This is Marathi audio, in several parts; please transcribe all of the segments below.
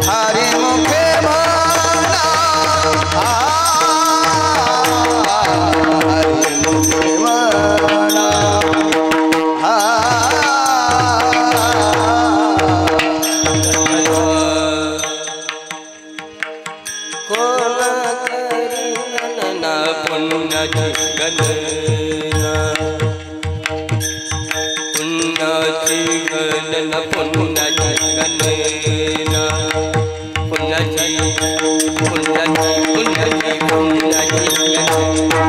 हरि मुखे माना पुण्याची गणना पुण्याची गणना पुण्याची गणना पुण्याची पुण्याची पुण्याची पुण्याची गणना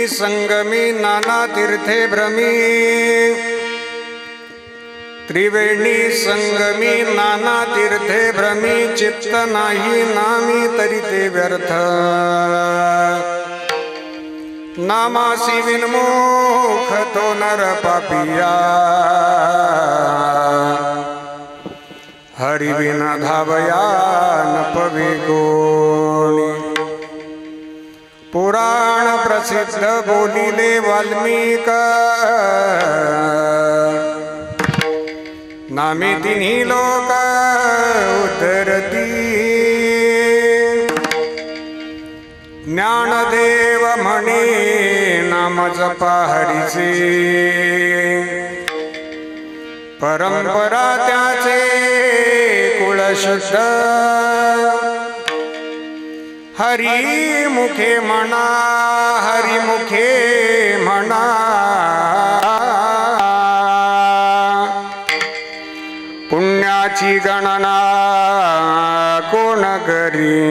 संगमी नाना तीर्थे भ्रमी, त्रिवेणी संगमी नाना तीर्थे भ्रमी, चित्त नाही नामी तरी ते व्यर्थ, नामासी विनमुख तो नर पापिया, हरि बिना धावया न पवे कोणी। पुराण प्रसिद्ध बोलिले वाल्मीक, नामे तिन्ही लोक उतरती, ज्ञानदेव म्हणे नाम जपा हरीचे, परंपरा त्याचे कुळशुद्ध, हरी मुखे म्हणा, हरी मुखे म्हणा, पुण्याची गणना कोण करी,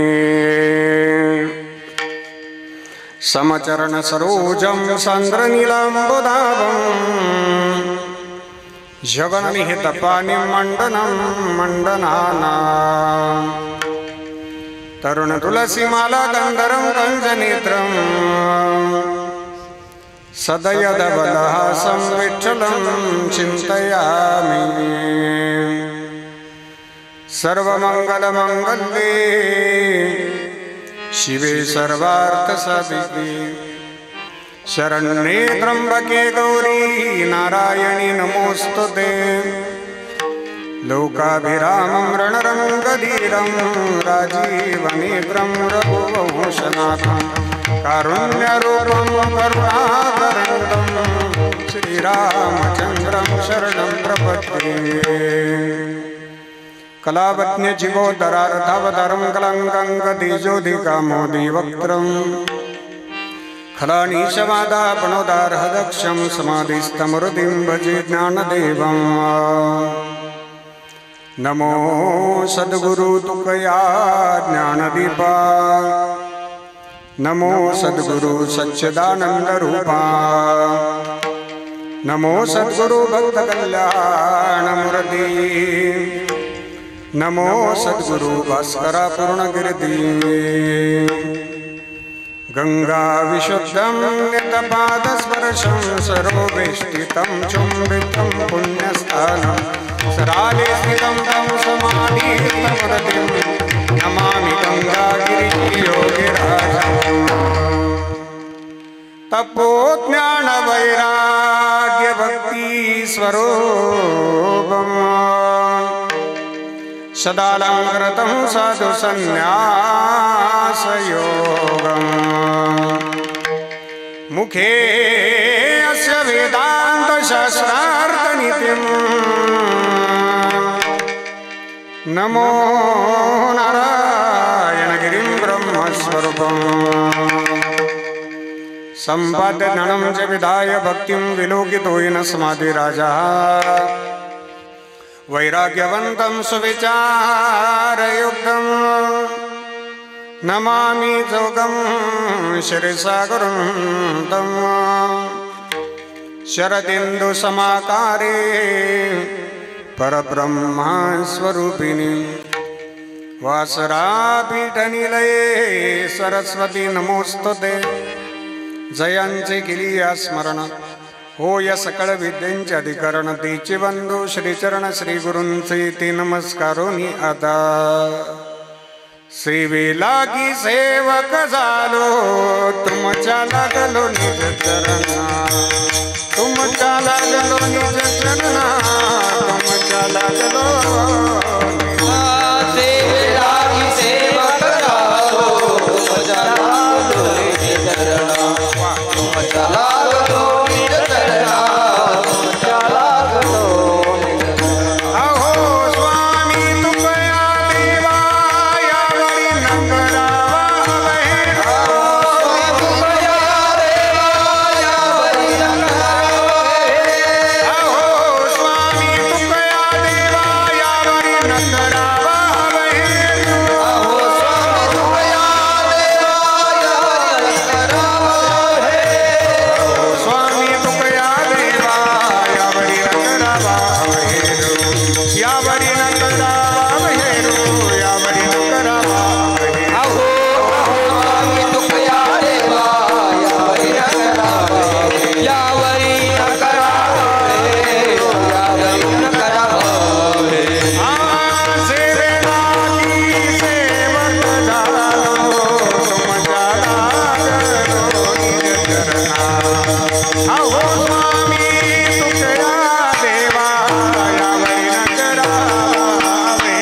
समचरण सरोजम सांद्र नीलांबुधावम, जगन्निहित पाणी मंडनम मंडनाना, तरुण तुलसी माला गंधरम कंजनेत्रम, सदयदबलहासं विठ्ठलं चिन्तयामि। सर्वमङ्गलमङ्गल्ये शिवे सर्वार्थसाधिके, शरण्ये त्र्यम्बके गौरी नारायणि नमोस्तुते। लोकाभिरामं रणरङ्गधीरं राजीवनेत्रं रघुवंशनाथं, कारुण्यरूपं करुणाकरन्दं श्रीरामचन्द्रं शरणं प्रपद्ये। कलावत्न्यजीवोद्धरार्थावतारं कलङ्कं गतिजोधिकामोदिवक्त्रं, खलानीशवादापणोदार्हदक्षं समाधिस्तमरुदिं भजे ज्ञानदेवम्। नमो सद्गुरु तुकया ज्ञानदीपा, नमो सद्गुरु सच्चिदानंद रूपा, नमो सद्गुरु भक्त कल्याण मूर्ति, नमो सद्गुरु भास्कर पूर्णगिरिधि। गंगा विशुद्धं नितपादस्पर्शं सरोवेष्टितं चुम्बितं पुण्यस्थानं, सराले स्थितं तं समाधिस्थमरतिं, नमामि गंगागिरियोगिराजम्। तपोज्ञान वैराग्य भक्ति स्वरूपम्, सदालंकृतं साधु संन्यासयोगम्। मुखे अस्य वेदान्त शास्त्रार्थ पारणितिम् नमो नारायणगिरिं ब्रह्मस्वरूपम् सम्पाद्य ज्ञानं च विधाय भक्तिं विलोकितो येन समाधिराजः वैराग्यवन्तं सुविचारयुक्तं नमामि जोगं शिरसा गुरुं तं शरदिन्दुसमाकारे परब्रह्मस्वरूपिणी वासरापीठनिलये सरस्वती नमोस्तुते जयांचे केली या स्मरण हो या सकळ विद्यांचे अधिकरण तिचे बंधू श्रीचरण श्री गुरूंचे ते नमस्कारोनी आता सेवेला की सेवक झालो तुमच्या लागलो निज चरणा तुमच्या लागलो निज चरणा तुमच्या लागलो सेवेला की सेवक झालो तुमच्या लागलो निज चरणा तुमच्या लागलो निज चरणा तुमच्या लागलो निज चरणा अहो स्वामी तुकया देवा यावरी नंगरावा हवे तुकया देवा यावरी नंगरावा अहो स्वामी तुकया देवा यावरी नंगरावा हवे अहो स्वामी तुकया देवा यावरी नंगरावा स्वामी तुकया देवा यावरी नंगरावा हवे यावरी नंगरावा हेरू यावरी नंगरावा हवे अहो स्वामी तुकया देवा यावरी नंगरावा यावरी नंगरावा यावरी नंगरावा सेवेला की सेवक झालो तुमच्या लागलो निज चरणा अहो स्वामी तुकया देवा यावरी नंगरावे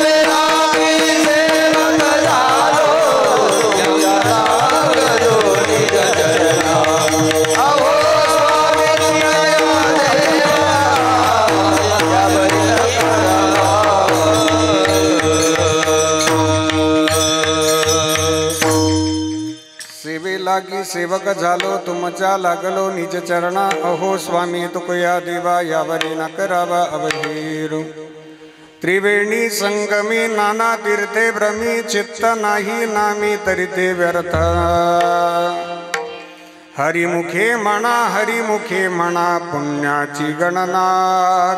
सेवेला की सेवक झालो तुमच्या लागलो निज चरणा अहो स्वामी तुकया देवा यावरी सेवेला की सेवक झालो तुमच्या लागलो निज चरणा अहो स्वामी तुकया देवा यावरी न करावा अवधीरू त्रिवेणी संगमी नाना तीर्थे भ्रमी चित्त नाही नामी तरी ते व्यर्थ हरिमुखे म्हणा पुण्याची गणना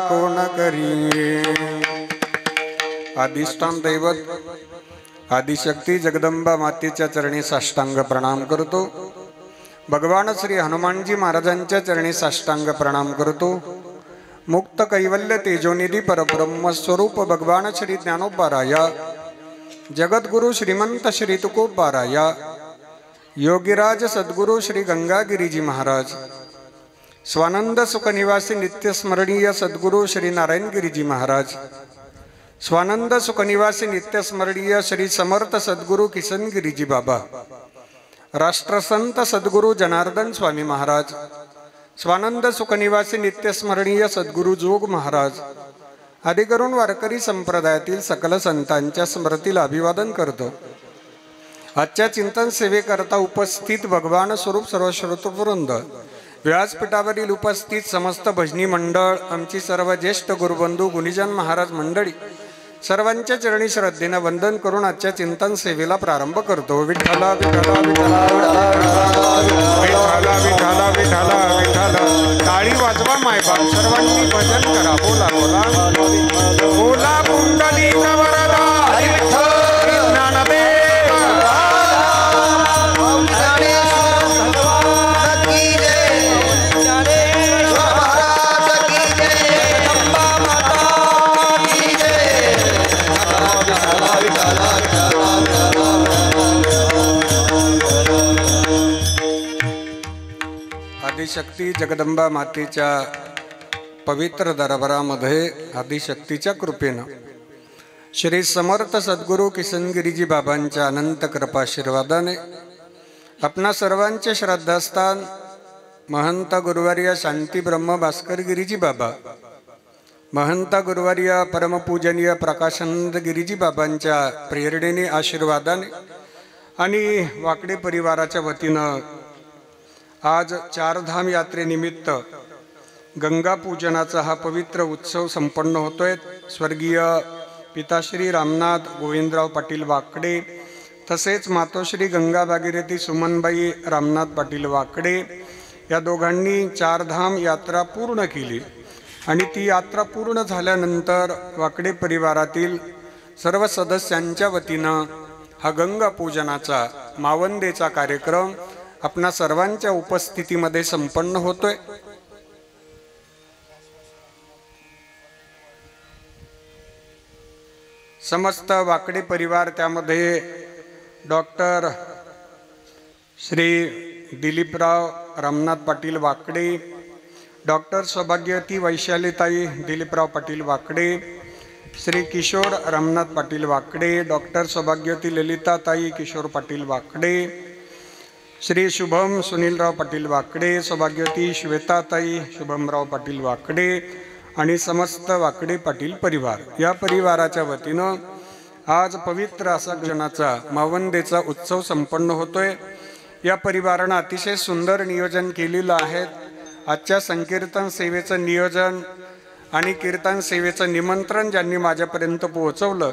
कोण करी अधिष्ठान दैवत आदिशक्ती जगदंबा मातेच्या चरणी साष्टांग प्रणाम करतो भगवान श्री हनुमानजी महाराजांच्या चरणी साष्टांग प्रणाम करतो मुक्त कैवल्य तेजोनिधी परब्रह्म स्वरूप भगवान श्री ज्ञानोबाराया जगद्गुरु श्रीमंत श्री तुकोबाराया योगीराज सद्गुरु श्री गंगागिरीजी महाराज स्वानंद सुखनिवासी नित्यस्मरणीय सद्गुरु श्री नारायणगिरीजी महाराज स्वानंद सुखनिवासी नित्यस्मरणीय श्री समर्थ सद्गुरु किसनगिरीजी बाबा राष्ट्रसंत सद्गुरु जनार्दन स्वामी महाराज स्वानंद सुखनिवासी नित्यस्मरणीय सद्गुरु जोग महाराज आदी करून वारकरी संप्रदायातील सकल संतांच्या स्मृतीला अभिवादन करतो। आजच्या चिंतन सेवेकरता उपस्थित भगवान स्वरूप सर्व श्रोतृवृंद व्यासपीठावरील उपस्थित समस्त भजनी मंडळ आमची सर्व ज्येष्ठ गुरुबंधू गुणीजन महाराज मंडळी सर्वांच्या चरणी श्रद्धेने वंदन करून आजच्या चिंतन सेवेला प्रारंभ करतो। विठ्ठला विठ्ठला विठ्ठला विठ्ठला विठ्ठला विठ्ठला विठ्ठला टाळी वाजवा मायबाप सर्वांनी भजन करा बोला बोला बोला कुंडली वरदा ज्ञानदेव आदिशक्ती जगदंबा मातेच्या पवित्र दरबारामध्ये आदिशक्तीच्या कृपेनं श्री समर्थ सद्गुरू किसनगिरीजी बाबांच्या अनंत कृपाशीर्वादाने आपणा सर्वांचे श्रद्धास्थान महंत गुरुवर्य शांती ब्रह्म भास्कर गिरीजी बाबा, महंत गुरुवर्य परमपूजनीय प्रकाशानंद गिरीजी बाबांच्या प्रेरणेने, आशीर्वादाने आणि वाकडे परिवाराच्या वतीनं आज चारधाम यात्रेनिमित्त गंगा पूजनाचा हा पवित्र उत्सव संपन्न होतोय। स्वर्गीय पिताश्री रामनाथ गोविंदराव पाटील वाकडे तसेच मातोश्री गंगा भागीरथी सुमनबाई रामनाथ पाटील वाकडे या दोघांनी चारधाम यात्रा पूर्ण केली आणि ती यात्रा पूर्ण झाल्यानंतर वाकडे परिवारातील सर्व सदस्यांच्या वतीनं हा गंगा पूजनाचा मावंदेचा कार्यक्रम आपणा सर्वांच्या उपस्थितीमध्ये संपन्न होतोय। समस्त वाकडे परिवार, त्यामध्ये डॉक्टर श्री दिलीपराव रामनाथ पाटील वाकडे, डॉक्टर सौभाग्यवती वैशालीताई दिलीपराव पाटील वाकडे, श्री किशोर रामनाथ पाटील वाकडे, डॉक्टर सौभाग्यवती ललिताताई किशोर पाटील वाकडे, श्री शुभम सुनीलराव पाटील वाकडे, सौभाग्यवती श्वेताताई शुभमराव पाटील वाकडे आणि समस्त वाकडे पाटील परिवार या परिवाराच्या वतीनं आज पवित्र असा गणाचा मावंदेचा उत्सव संपन्न होतोय। या परिवारानं अतिशय सुंदर नियोजन केलेलं आहे। आजच्या संकीर्तन सेवेचं नियोजन आणि कीर्तन सेवेचं निमंत्रण ज्यांनी माझ्यापर्यंत पोहोचवलं,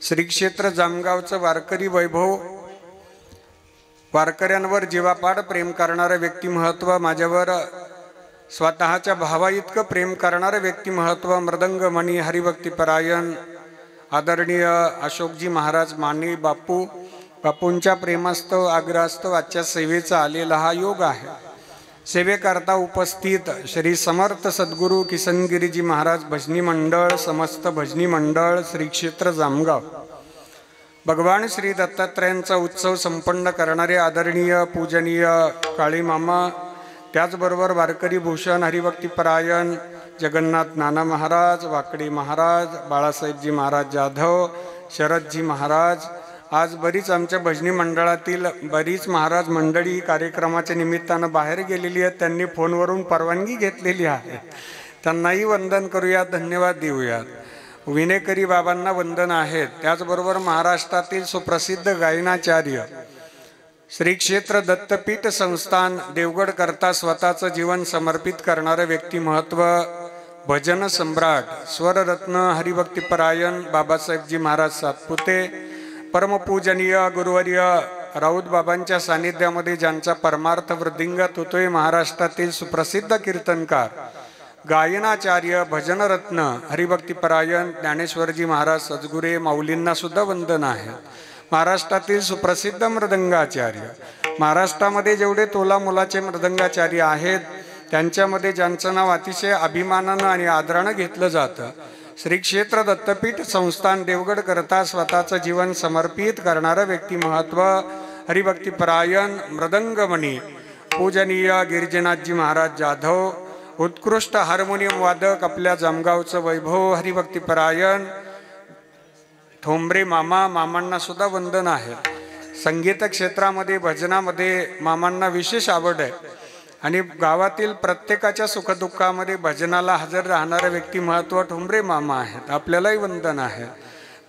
श्री क्षेत्र जामगावचं वारकरी वैभव, वारकऱ्यांवर जीवापाड प्रेम करणारं व्यक्तिमत्व, माझ्यावर स्वतःच्या भावा इतकं प्रेम करणारं व्यक्तिमत्व, मृदंगमणी हरिभक्तीपरायण आदरणीय अशोकजी महाराज माने बापूंच्या प्रेमास्तव आग्रहास्तव आजच्या सेवेचा आलेला हा योग आहे। सेवेकरता उपस्थित श्री समर्थ सद्गुरू किसनगिरीजी महाराज भजनी मंडळ, समस्त भजनी मंडळ, श्री क्षेत्र जामगाव, भगवान श्री दत्तात्रयांचा उत्सव संपन्न करणारे आदरणीय पूजनीय काळी मामा, त्याचबरोबर वारकरी भूषण हरिभक्तीपरायण जगन्नाथ नाना महाराज, वाकडे महाराज, बाळासाहेबजी महाराज जाधव, शरदजी महाराज, आज बरीच आमच्या भजनी मंडळातील बरीच महाराज मंडळी कार्यक्रमाच्या निमित्तानं बाहेर गेलेली आहेत। त्यांनी फोनवरून परवानगी घेतलेली आहे, त्यांनाही वंदन करूयात, धन्यवाद देऊयात। विनेकरी बाबांना वंदन आहेत। त्याचबरोबर महाराष्ट्रातील सुप्रसिद्ध गायनाचार्य श्री क्षेत्र दत्तपीठ संस्थान देवगड करता स्वतःचं जीवन समर्पित करणारं व्यक्तिमत्व, भजन सम्राट स्वररत्न हरिभक्तीपरायण बाबासाहेबजी महाराज सातपुते, परमपूजनीय गुरुवर्य राऊत बाबांच्या सानिध्यामध्ये ज्यांचा परमार्थ वृद्धिंगत होतोय, महाराष्ट्रातील सुप्रसिद्ध कीर्तनकार गायनाचार्य भजनरत्न हरिभक्तीपरायण ज्ञानेश्वरजी महाराज सद्गुरे माऊलींना सुद्धा वंदन आहे। महाराष्ट्रातील सुप्रसिद्ध मृदंगाचार्य, महाराष्ट्रामध्ये जेवढे तोला मुलाचे मृदंगाचार्य आहेत त्यांच्यामध्ये ज्यांचं नाव अतिशय अभिमानानं आणि आदरानं घेतलं जातं, श्री क्षेत्र दत्तपीठ संस्थान देवगड करता स्वतःचं जीवन समर्पित करणारं व्यक्तिमत्व, हरिभक्तीपरायण मृदंगमणी पूजनीय गिरिजनाथजी महाराज जाधव, उत्कृष्ट हार्मोनियम वादक आपल्या जामगावचं वैभव हरिभक्तीपरायण ठोंबरे मामांना सुद्धा वंदन आहे। संगीत क्षेत्रामध्ये भजनामध्ये मामांना विशेष आवड आहे आणि गावातील प्रत्येकाच्या सुखदुःखामध्ये भजनाला हजर राहणारे व्यक्तिमत्व ठोंबरे मामा आहेत, आपल्यालाही वंदन आहे।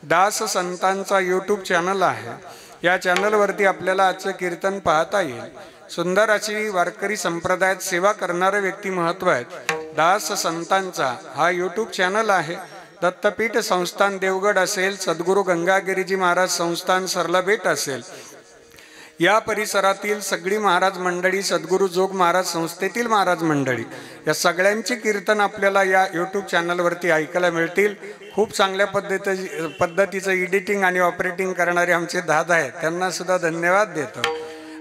दास संतांचा यूट्यूब चॅनल आहे, या चॅनलवरती आपल्याला आजचं कीर्तन पाहता येईल। सुंदर अशी वारकरी संप्रदायात सेवा करणारे व्यक्तिमत्व आहेत। दास संतांचा हा यूट्यूब चॅनल आहे। दत्तपीठ संस्थान देवगड असेल, सद्गुरू गंगागिरीजी महाराज संस्थान सरलाबेट असेल, या परिसरातील सगळी महाराज मंडळी, सद्गुरू जोग महाराज संस्थेतील महाराज मंडळी, या सगळ्यांची कीर्तन आपल्याला या यूट्यूब चॅनलवरती ऐकायला मिळतील। खूप चांगल्या पद्धतीचं एडिटिंग आणि ऑपरेटिंग करणारे आमचे दादा आहेत, त्यांना सुद्धा धन्यवाद देतो।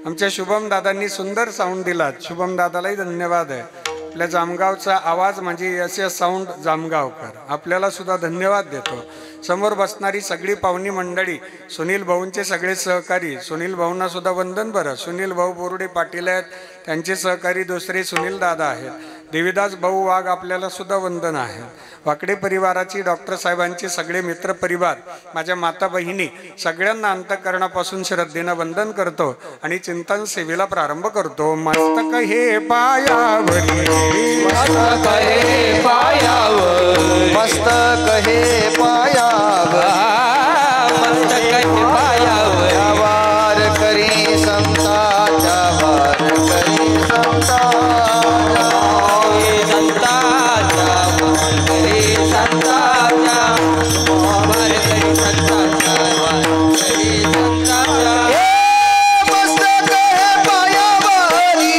आमच्या शुभम दादांनी सुंदर साऊंड दिलात, शुभम दादालाही धन्यवाद आहे। आपल्या जामगावचा आवाज म्हणजे यश साऊंड जामगावकर, आपल्याला सुद्धा धन्यवाद देतो। समोर बसणारी सगळी पाहुणी मंडळी, सुनील भाऊंचे सगळे सहकारी, सुनील भाऊंना सुद्धा वंदन बरं। सुनील भाऊ बोरुडे पाटील आहेत, त्यांचे सहकारी दुसरे सुनील दादा आहेत। देवीदास भाऊ वाघ आपल्याला सुद्धा वंदन आहे. वाकडे परिवाराची, डॉक्टर साहेबांची, सगळे मित्र परिवार, माझ्या माता बहिणी सगळ्यांना अंतःकरणापासून श्रद्धेनं वंदन करतो आणि चिंतन सेवेला प्रारंभ करतो. मस्तक हे पायावरी, मस्तक हे पायावर, मस्तक हे पायावर, मस्तक हे पायावर, वार करी संतांच्या, वार करी संतांच्या, संतांच्या, वार करी संतांच्या, वार करी संतांच्या, वार करी संतांच्या. मस्तक हे पायावरी,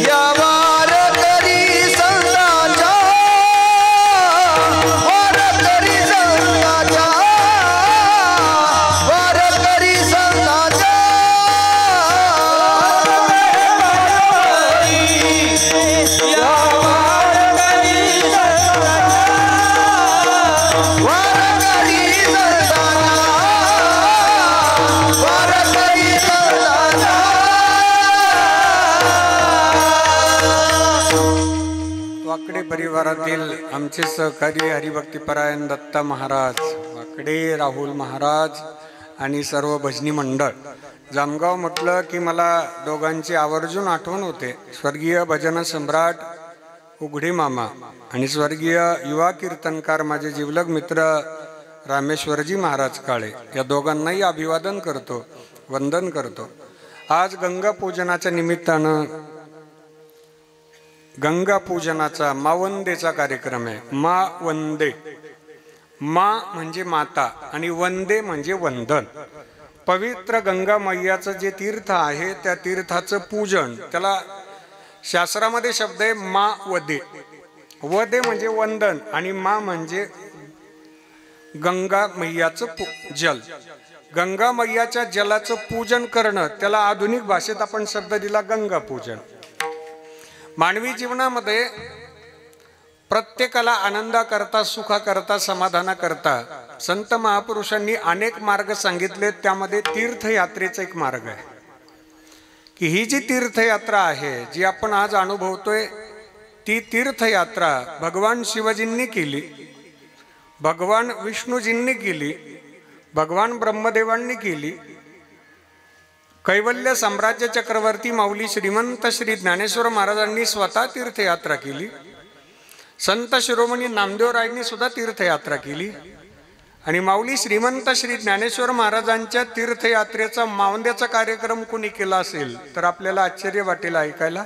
या वार करी संतांच्या, वार करी संतांच्या, वार करी संतांच्या. या वार करी संतांच्या, वार करी संतांच्या, वार करी संतांच्या. वाकडे परिवारातील आमचे सहकारी हरिभक्तीपरायण दत्ता महाराज वाकडे, राहुल महाराज आणि सर्व भजनी मंडळ. जामगाव म्हटलं की मला दोघांची आवर्जून आठवण होते. स्वर्गीय भजन सम्राट उघडे मामा आणि स्वर्गीय युवा कीर्तनकार माझे जिवलग मित्र रामेश्वरजी महाराज काळे, या दोघांनाही अभिवादन करतो, वंदन करतो. आज गंगा पूजनाच्या निमित्तानं गंगा पूजनाचा मावंदेचा कार्यक्रम आहे. मा वंदे, मा म्हणजे माता आणि वंदे म्हणजे वंदन. पवित्र गंगा मैयाचं जे तीर्थ आहे त्या तीर्थाचं पूजन, त्याला शास्त्रामध्ये शब्द आहे मा वदे. वदे म्हणजे वंदन आणि मा म्हणजे गंगा मैयाचं जल. गंगा मैयाच्या जलाचं पूजन करणं, त्याला आधुनिक भाषेत आपण शब्द दिला गंगा पूजन. मानवी जीवनामध्ये प्रत्येकाला आनंदाकरता, सुखाकरता, समाधानाकरता संत महापुरुषांनी अनेक मार्ग सांगितले. त्यामध्ये तीर्थयात्रेचा एक मार्ग आहे की ही जी तीर्थयात्रा आहे जी आपण आज अनुभवतोय, ती तीर्थयात्रा भगवान शिवजींनी केली, भगवान विष्णूजींनी केली, भगवान ब्रह्मदेवांनी केली. कैवल्य साम्राज्य चक्रवर्ती माऊली श्रीमंत श्री ज्ञानेश्वर महाराजांनी स्वतः तीर्थयात्रा केली. संत शिरोमणी नामदेवरायांनी सुद्धा तीर्थयात्रा केली. आणि माऊली श्रीमंत श्री ज्ञानेश्वर महाराजांच्या तीर्थयात्रेचा मावंद्याचा कार्यक्रम कोणी केला असेल तर आपल्याला आश्चर्य वाटेल ऐकायला.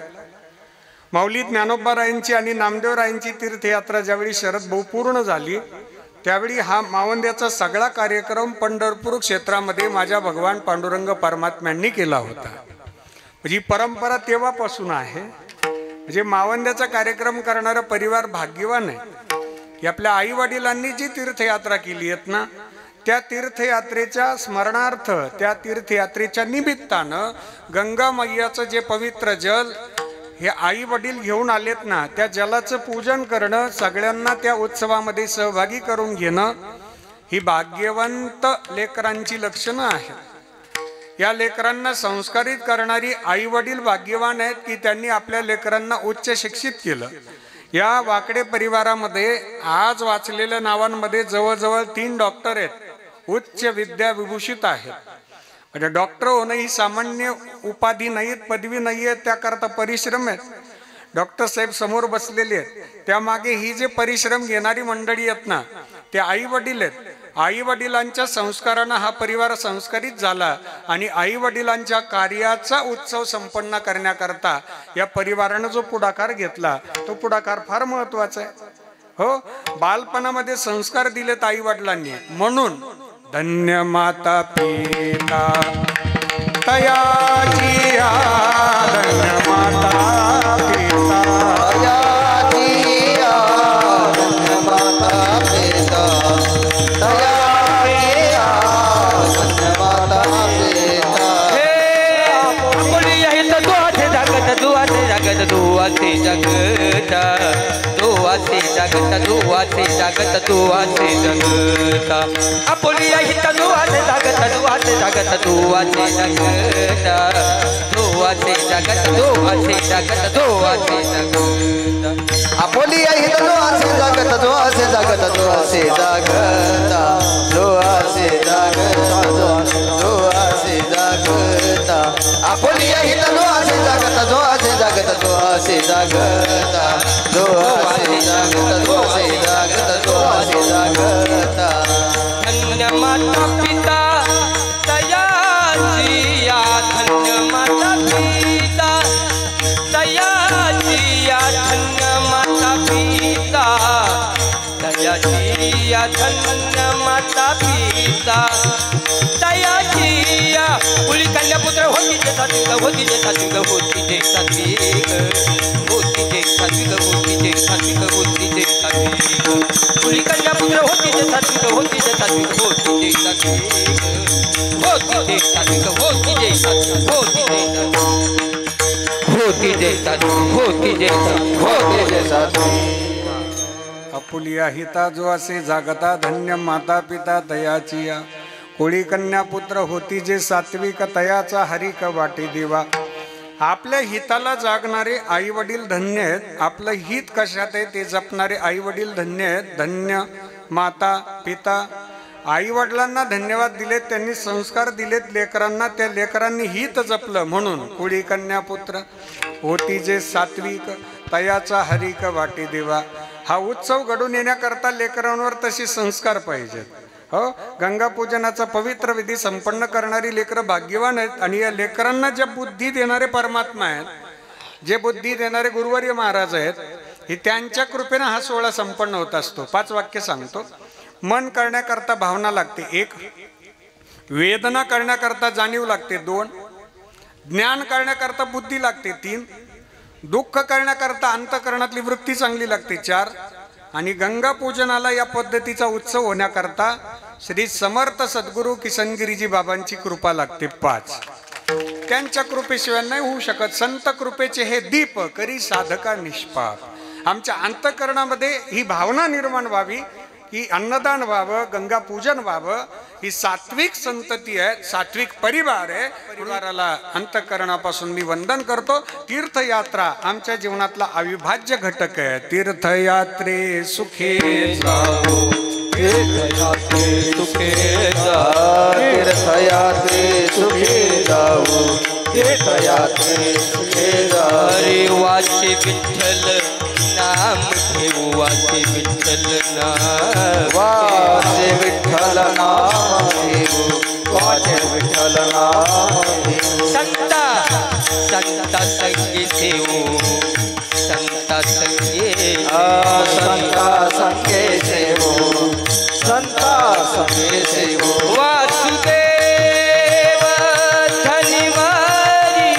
माऊली ज्ञानोबारायांची आणि नामदेवरायांची तीर्थयात्रा ज्यावेळी शरद भाऊ पूर्ण झाली, त्यावेळी हा मावंद्याचा सगळा कार्यक्रम पंढरपूर क्षेत्रामध्ये माझ्या भगवान पांडुरंग परमात्म्यांनी केला होता. म्हणजे परंपरा तेव्हापासून आहे. म्हणजे मावंद्याचा कार्यक्रम करणारा परिवार भाग्यवान आहे की आपल्या आई वडिलांनी जी तीर्थयात्रा केली आहेत ना, त्या तीर्थयात्रेच्या स्मरणार्थ, त्या तीर्थयात्रेच्या निमित्तानं गंगा मैयाचं जे पवित्र जल हे आई वडील घेऊन आलेत ना, त्या जलाचं पूजन करणं, सगळ्यांना त्या उत्सवामध्ये सहभागी करून घेणं, ही भाग्यवंत लेकरांची लक्षणं आहेत. या लेकरांना संस्कारित करणारी आई वडील भाग्यवान आहेत की त्यांनी आपल्या लेकरांना उच्च शिक्षित केलं. या वाकडे परिवारामध्ये आज वाचलेल्या नावांमध्ये जवळजवळ 3 डॉक्टर आहेत, उच्च विद्या विभूषित आहेत. म्हणजे डॉक्टर होणं ही सामान्य उपाधी नाहीत, पदवी नाही आहे, त्याकरता परिश्रम आहेत. डॉक्टर साहेब समोर बसलेले आहेत, त्यामागे ही जे परिश्रम घेणारी मंडळी आहेत ना, ते आई वडील आहेत. आई वडिलांच्या संस्कारानं हा परिवार संस्कारित झाला आणि आई वडिलांच्या कार्याचा उत्सव संपन्न करण्याकरता या परिवारानं जो पुढाकार घेतला, तो पुढाकार फार महत्वाचा आहे. हो, बालपणामध्ये संस्कार दिलेत आई वडिलांनी, म्हणून धन्य माता पिता तयाची, धन्य माता पिता तयाची, धन्य माता पिता तयाची, धन्य माता पिता. दुआते जगत दुआते जगत दुआते जगत दुआ धुवाचे जगत धुवाचे जगत धुवाचे जगत आपुलिया हित धुवाचे जगत धुवाचे जगत धुवाचे जगत धुवाचे जगत धुवाचे जगत धुवाचे जगत आपोली हित धुवाचे जगत धुवाचे जगत धुवाचे जगत धुवाचे जगत धुवाचे जगत आपोली हित धुवाचे जगत धुवाचे जगत धुवाचे जगत धुवाचे जगत धुवाचे जगत धुवाचे जगत धन्य माता पिता दयाची या धन्य माता पिता दयाची या धन्य माता पिता दयाची या धन्य माता पिता दयाची या मुली कन्या पुत्र होती जे सात्विक होती जे सात्विक होती जे सात्विक होती जे सात्विक होती जे सात्विक होती जे सात्विक मुली कन्या पुत्र होती जे सात्विक होती जे सात्विक होती जे सात्विक होती जे सात्विक होती जे सात्विक होती जे सात्विक होती जे सात्विक होती जे सात्विक आपुलिया हिता जो असे जागता धन्य माता पिता दयाची या कोळी कन्या पुत्र होती जे सात्विक तयाचा हरिक वाटे देवा आपल्या हिताला जागणारे आई वडील धन्य आहेत आपलं हित कशात आहे ते जपणारे आई वडील धन्य आहेत धन्य माता पिता आई वडिलांना धन्यवाद दिलेत त्यांनी संस्कार दिलेत लेकरांना त्या लेकरांनी हित जपलं म्हणून कोळी कन्या पुत्र होती जे सात्विक तयाचा हरिक वाटे देवा हा उत्सव घडून येण्याकरता लेकरांवर तसे संस्कार पाहिजेत हो गंगा पूजनाचा पवित्र विधी संपन्न करणारी लेकरं भाग्यवान आहेत आणि या लेकरांना ज्या बुद्धी देणारे परमात्मा आहेत जे बुद्धी देणारे गुरुवर्य महाराज आहेत ही त्यांच्या कृपेने हा सोहळा संपन्न होत असतो 5 वाक्य सांगतो मन करण्याकरता भावना लागते 1 वेदना करण्याकरता जाणीव लागते 2 ज्ञान करण्याकरता बुद्धी लागते 3 दुःख करण्याकरता अंतःकरणातली वृत्ती चांगली लागते 4 आणि गंगा पूजनाला या पद्धतीचा उत्सव होण्याकरता श्री समर्थ सद्गुरू किशनगिरीजी बाबांची कृपा लागते 5 त्यांच्या कृपेशिवाय नाही होऊ शकत संत कृपेचे हे दीप करी साधका निष्पाप आमच्या अंतःकरणामध्ये ही भावना निर्माण व्हावी की अन्नदान व्हावं गंगा पूजन व्हावं ही सात्विक संतती आहे सात्विक परिवार आहे परिवाराला अंतःकरणापासून मी वंदन करतो तीर्थयात्रा आमच्या जीवनातला अविभाज्य घटक आहे तीर्थयात्रे सुखे जाओ तीर्थयात्रे सुखे जाओ तीर्थयात्रे सुखे जाओ तीर्थयात्रे सुखे जाओ हरे वाचे विठ्ठल नाम घेऊ वाचे विठ्ठल नाम वाचे विठ्ठल नाम घेऊ वाचे विठ्ठल नाम घेऊ संता संता संगे ठेवू संता संगे संता संगे सेवो संता संगे सेवो वासुदेव धन्यवारी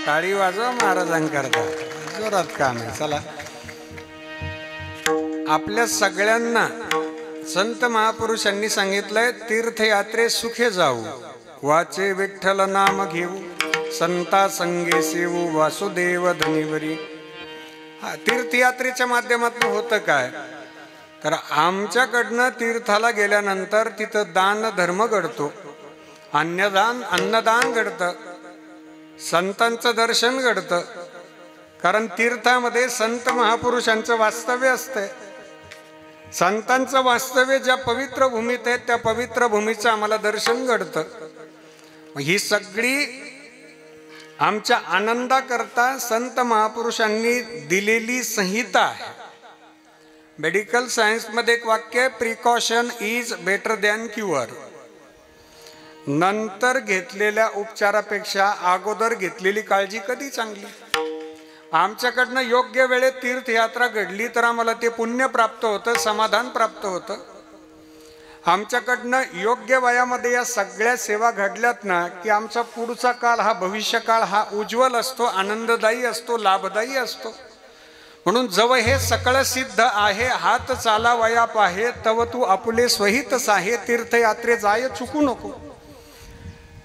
टाळी वाजवा महाराजांकरता जोरात काम आहे चला आपल्या सगळ्यांना संत महापुरुषांनी सांगितलंय, तीर्थयात्रे सुखे जाऊ, वाचे विठ्ठल नाम घेऊ, संता संगे सेवू, वासुदेव धनिवरी. हा तीर्थयात्रेच्या माध्यमातून होतं काय, तर आमच्याकडनं तीर्थाला गेल्यानंतर तिथं दान धर्म घडतो, अन्नदान घडतं, संतांचं दर्शन घडतं. कारण तीर्थामध्ये संत महापुरुषांचं वास्तव्य असतंय. संतांचं वास्तव्य ज्या पवित्र भूमीत आहे त्या पवित्र भूमीचं आम्हाला दर्शन घडतं. ही सगळी आमच्या आनंदाकरता संत महापुरुषांनी दिलेली संहिता आहे. मेडिकल सायन्समध्ये एक वाक्य, precaution is better than cure. नंतर घेतलेल्या उपचारापेक्षा अगोदर घेतलेली काळजी कधी चांगली. आमच्याकडनं योग्य वेळेत तीर्थयात्रा घडली तर आम्हाला ते पुण्य प्राप्त होतं, समाधान प्राप्त होतं. आमच्याकडनं योग्य वयामध्ये या सगळ्या सेवा घडल्यात ना की आमचा पुढचा काळ हा भविष्यकाळ हा उज्ज्वल असतो, आनंददायी असतो, लाभदायी असतो. म्हणून जव हे सकळ सिद्ध आहे, हात चाला वयाप आहे, तव तू आपुले स्वहितच आहे, तीर्थयात्रे जाय चुकू नको.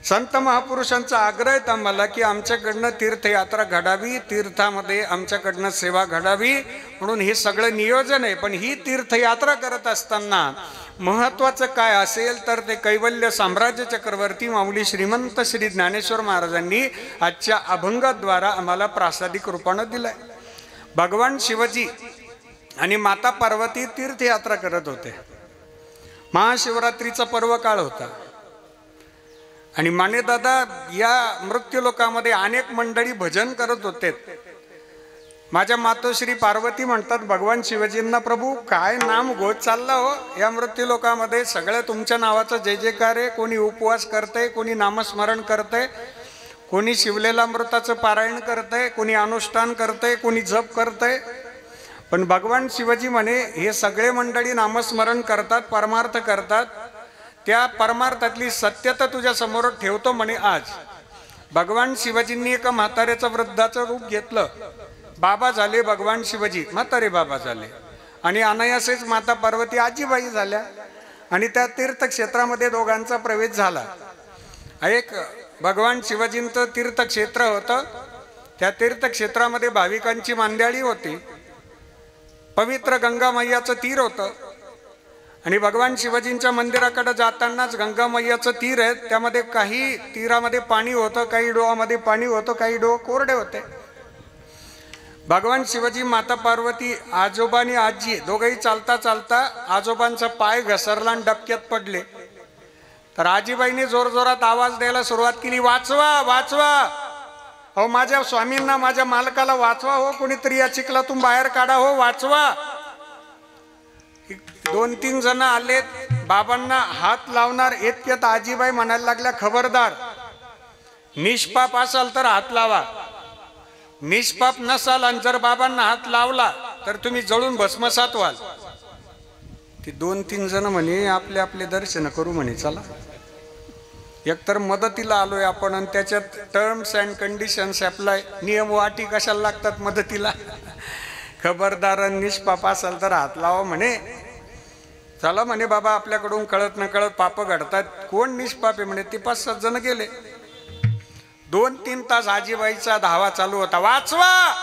संत महापुरुषांचा आग्रह आहे आम्हाला की आमच्याकडनं तीर्थयात्रा घडावी, तीर्थामध्ये आमच्याकडनं सेवा घडावी. म्हणून हे सगळं नियोजन आहे. पण ही तीर्थयात्रा करत असताना महत्त्वाचं काय असेल तर ते कैवल्य साम्राज्य चक्रवर्ती माऊली श्रीमंत श्री ज्ञानेश्वर महाराजांनी आजच्या अभंगाद्वारा आम्हाला प्रासादिक रूपानं दिलंय. भगवान शिवजी आणि माता पार्वती तीर्थयात्रा करत होते. महाशिवरात्रीचा पर्व काळ होता आणि मानेदादा या मृत्यूलोकामध्ये अनेक मंडळी भजन करत होते. माझ्या मातोश्री पार्वती म्हणतात भगवान शिवजींना, प्रभू काय नाम गोत चालला हो या मृत्यूलोकामध्ये, सगळं तुमच्या नावाचं जय जयकार आहे. कोणी उपवास करतंय, कोणी नामस्मरण करतंय, कोणी शिवलेला अमृताचं पारायण करतंय, कोणी अनुष्ठान करतंय, कोणी जप करतंय. पण भगवान शिवजी म्हणे हे सगळे मंडळी नामस्मरण करतात, परमार्थ करतात, त्या परमार्थातली सत्यता तुझ्या समोर ठेवतो म्हणे. आज भगवान शिवजींनी एका म्हाताऱ्याचं वृद्धाचं रूप घेतलं. बाबा झाले भगवान शिवजी, म्हातारे बाबा झाले आणि अनायासेच माता पार्वती आजीबाई झाल्या आणि त्या तीर्थक्षेत्रामध्ये दोघांचा प्रवेश झाला. एक भगवान शिवजींचं तीर्थक्षेत्र होतं. त्या तीर्थक्षेत्रामध्ये भाविकांची मांदियाळी होती. पवित्र गंगा मैयाचं तीर होतं आणि भगवान शिवजींच्या मंदिराकडे जातानाच गंगा मैयाचं तीर आहे. त्यामध्ये काही तीरामध्ये पाणी होतं, काही डोहामध्ये पाणी होतं, काही डोह कोरडे होते. भगवान शिवजी, माता पार्वती, आजोबा आणि आजी दोघंही चालता चालता आजोबांचा पाय घसरला आणि डबक्यात पडले. तर आजीबाईंनी जोरजोरात आवाज द्यायला सुरुवात केली, वाचवा वाचवा, अहो माझ्या स्वामींना, माझ्या मालकाला वाचवा हो, कोणीतरी या चिखलातून बाहेर काढा हो, वाचवा. 2-3 जण आलेत, बाबांना हात लावणार इतक्यात आजीबाई म्हणायला लागल्या, खबरदार, निष्पाप असाल तर हात लावा, निष्पाप नसाल आणि जर बाबांना हात लावला तर तुम्ही जळून भस्मसात व्हाल. ती 2-3 जण म्हणे आपले आपले दर्शन करू म्हणे, चला एकतर मदतीला आलोय आपण आणि त्याच्यात टर्म्स अँड कंडिशन्स अप्लाय, नियम व अटी कशाला लागतात मदतीला. खबरदार, निष्पाप असाल तर हात लावा म्हणे. चला म्हणे बाबा, आपल्याकडून कळत न कळत पाप घडतात, कोण निष्पाप आहे म्हणे. ते 5-7 जण गेले. 2-3 तास आजीबाईचा धावा चालू होता, वाचवा.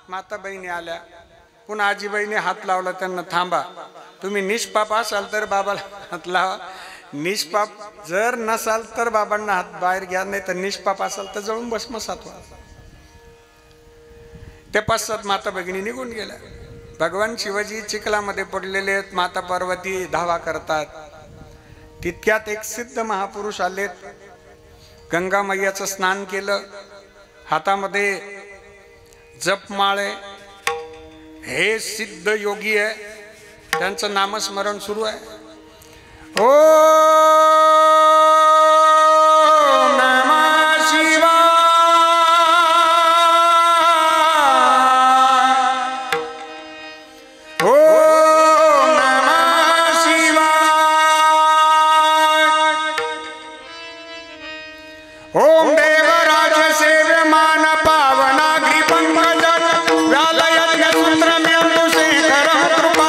माता बहिणी आल्या, पुन्हा आजीबाईने हात लावला त्यांना, थांबा, तुम्ही निष्पाप असाल तर बाबाला हात लावा, निष्पाप जर नसाल तर बाबांना हात बाहेर घ्या, नाही तर निष्पाप असाल तर जळून भस्मसात व्हा. त्या 5-7 माता भगिनी निघून गेल्या. भगवान शिवजी चिखलामध्ये पडलेले आहेत, माता पार्वती धावा करतात. तितक्यात एक सिद्ध महापुरुष आलेत. गंगा मैयाचं स्नान केलं, हातामध्ये जपमाळ आहे. हे सिद्ध योगी आहे, त्यांचं नामस्मरण सुरू आहे. ओ नमः शिवाय, ओ नमः शिवाय, ओम देवराज सेव्यमान पावनाग्री पंकज व्यालयज्ञ सूत्र मेंदु शेखर कृपा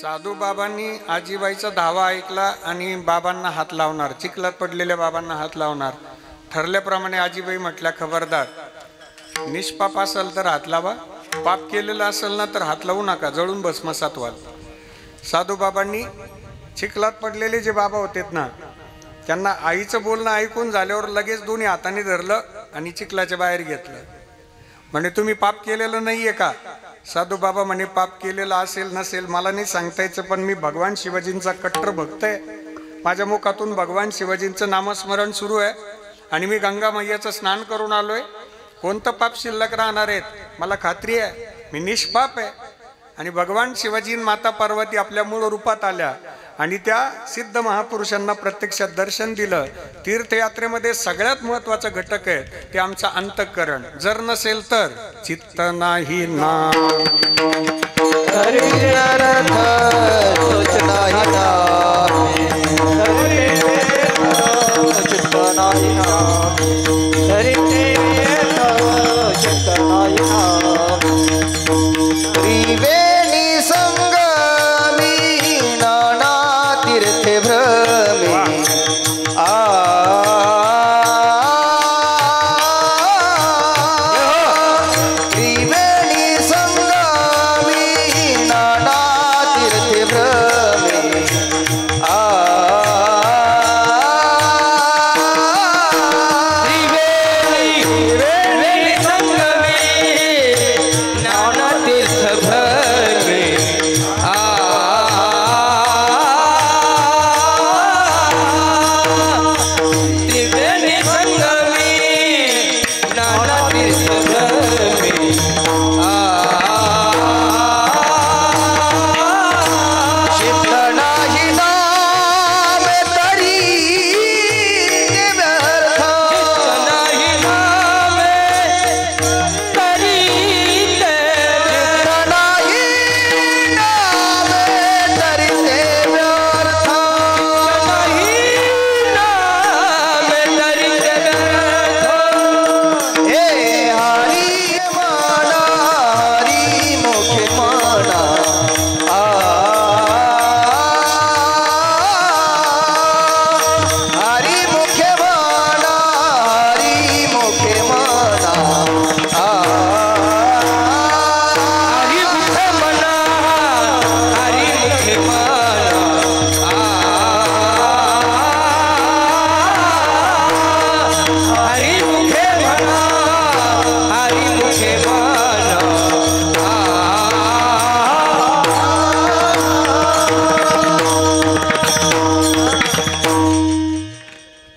साधू बाबांनी आजीबाईचा धावा ऐकला आणि बाबांना हात लावणार, चिखलात पडलेल्या बाबांना हात लावणार. ठरल्याप्रमाणे आजीबाई म्हटल्या, खबरदार, निष्पाप असेल तर हात लावा, पाप केलेलं असेल ना तर हात लावू नका, जळून भस्मसात व्हाल. साधू बाबांनी चिखलात पडलेले जे बाबा होतेत ना, त्यांना आईचं बोलणं ऐकून झाल्यावर लगेच दोन्ही हाताने धरलं आणि चिखलाच्या बाहेर घेतलं. म्हणे, तुम्ही पाप केलेलं नाहीये का? साधू बाबा म्हणे, पाप केलेलं असेल नसेल मला नाही सांगता यायचं, पण मी भगवान शिवाजींचा कट्टर भक्त आहे. माझ्या मुखातून भगवान शिवाजींचं नामस्मरण सुरू आहे आणि मी गंगा मैयाचं स्नान करून आलोय. कोणतं पाप शिल्लक राहणार आहेत? मला खात्री आहे मी निष्पाप आहे. आणि भगवान शिवाजी माता पार्वती आपल्या मूळ रूपात आल्या आणि त्या सिद्ध महापुरुषांना प्रत्यक्षात दर्शन दिलं. तीर्थयात्रेमध्ये सगळ्यात महत्वाचा घटक आहे ते आमचं अंतःकरण. जर नसेल तर चित्त नाही ना, त्रिवेणी संगमी नाना तीर्थे भ्रमे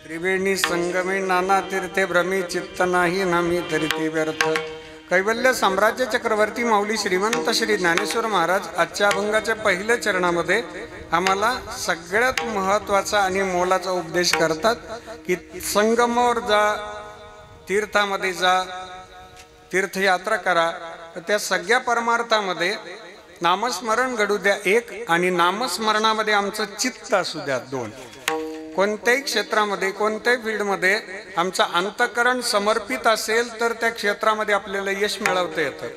त्रिवेणी संगमी नाना तीर्थे भ्रमे संगमे नाना तीर्थे भ्रमी चित्त नाही नामी तरी ते व्यर्थ. कैवल्य साम्राज्य चक्रवर्ती माऊली श्रीमंत श्री ज्ञानेश्वर महाराज आजच्या अभंगाच्या पहिल्या चरणामध्ये आम्हाला सगळ्यात महत्त्वाचा आणि मोलाचा उपदेश करतात की संगमावर जा, तीर्थामध्ये जा, तीर्थयात्रा करा. त्या सगळ्या परमार्थामध्ये नामस्मरण घडू द्या एक, आणि नामस्मरणामध्ये आमचं चित्त असू द्या दोन. कोणत्याही क्षेत्रामध्ये, कोणत्याही फील्डमध्ये आमचं अंतःकरण समर्पित असेल तर त्या क्षेत्रामध्ये आपल्याला यश मिळवता येतं.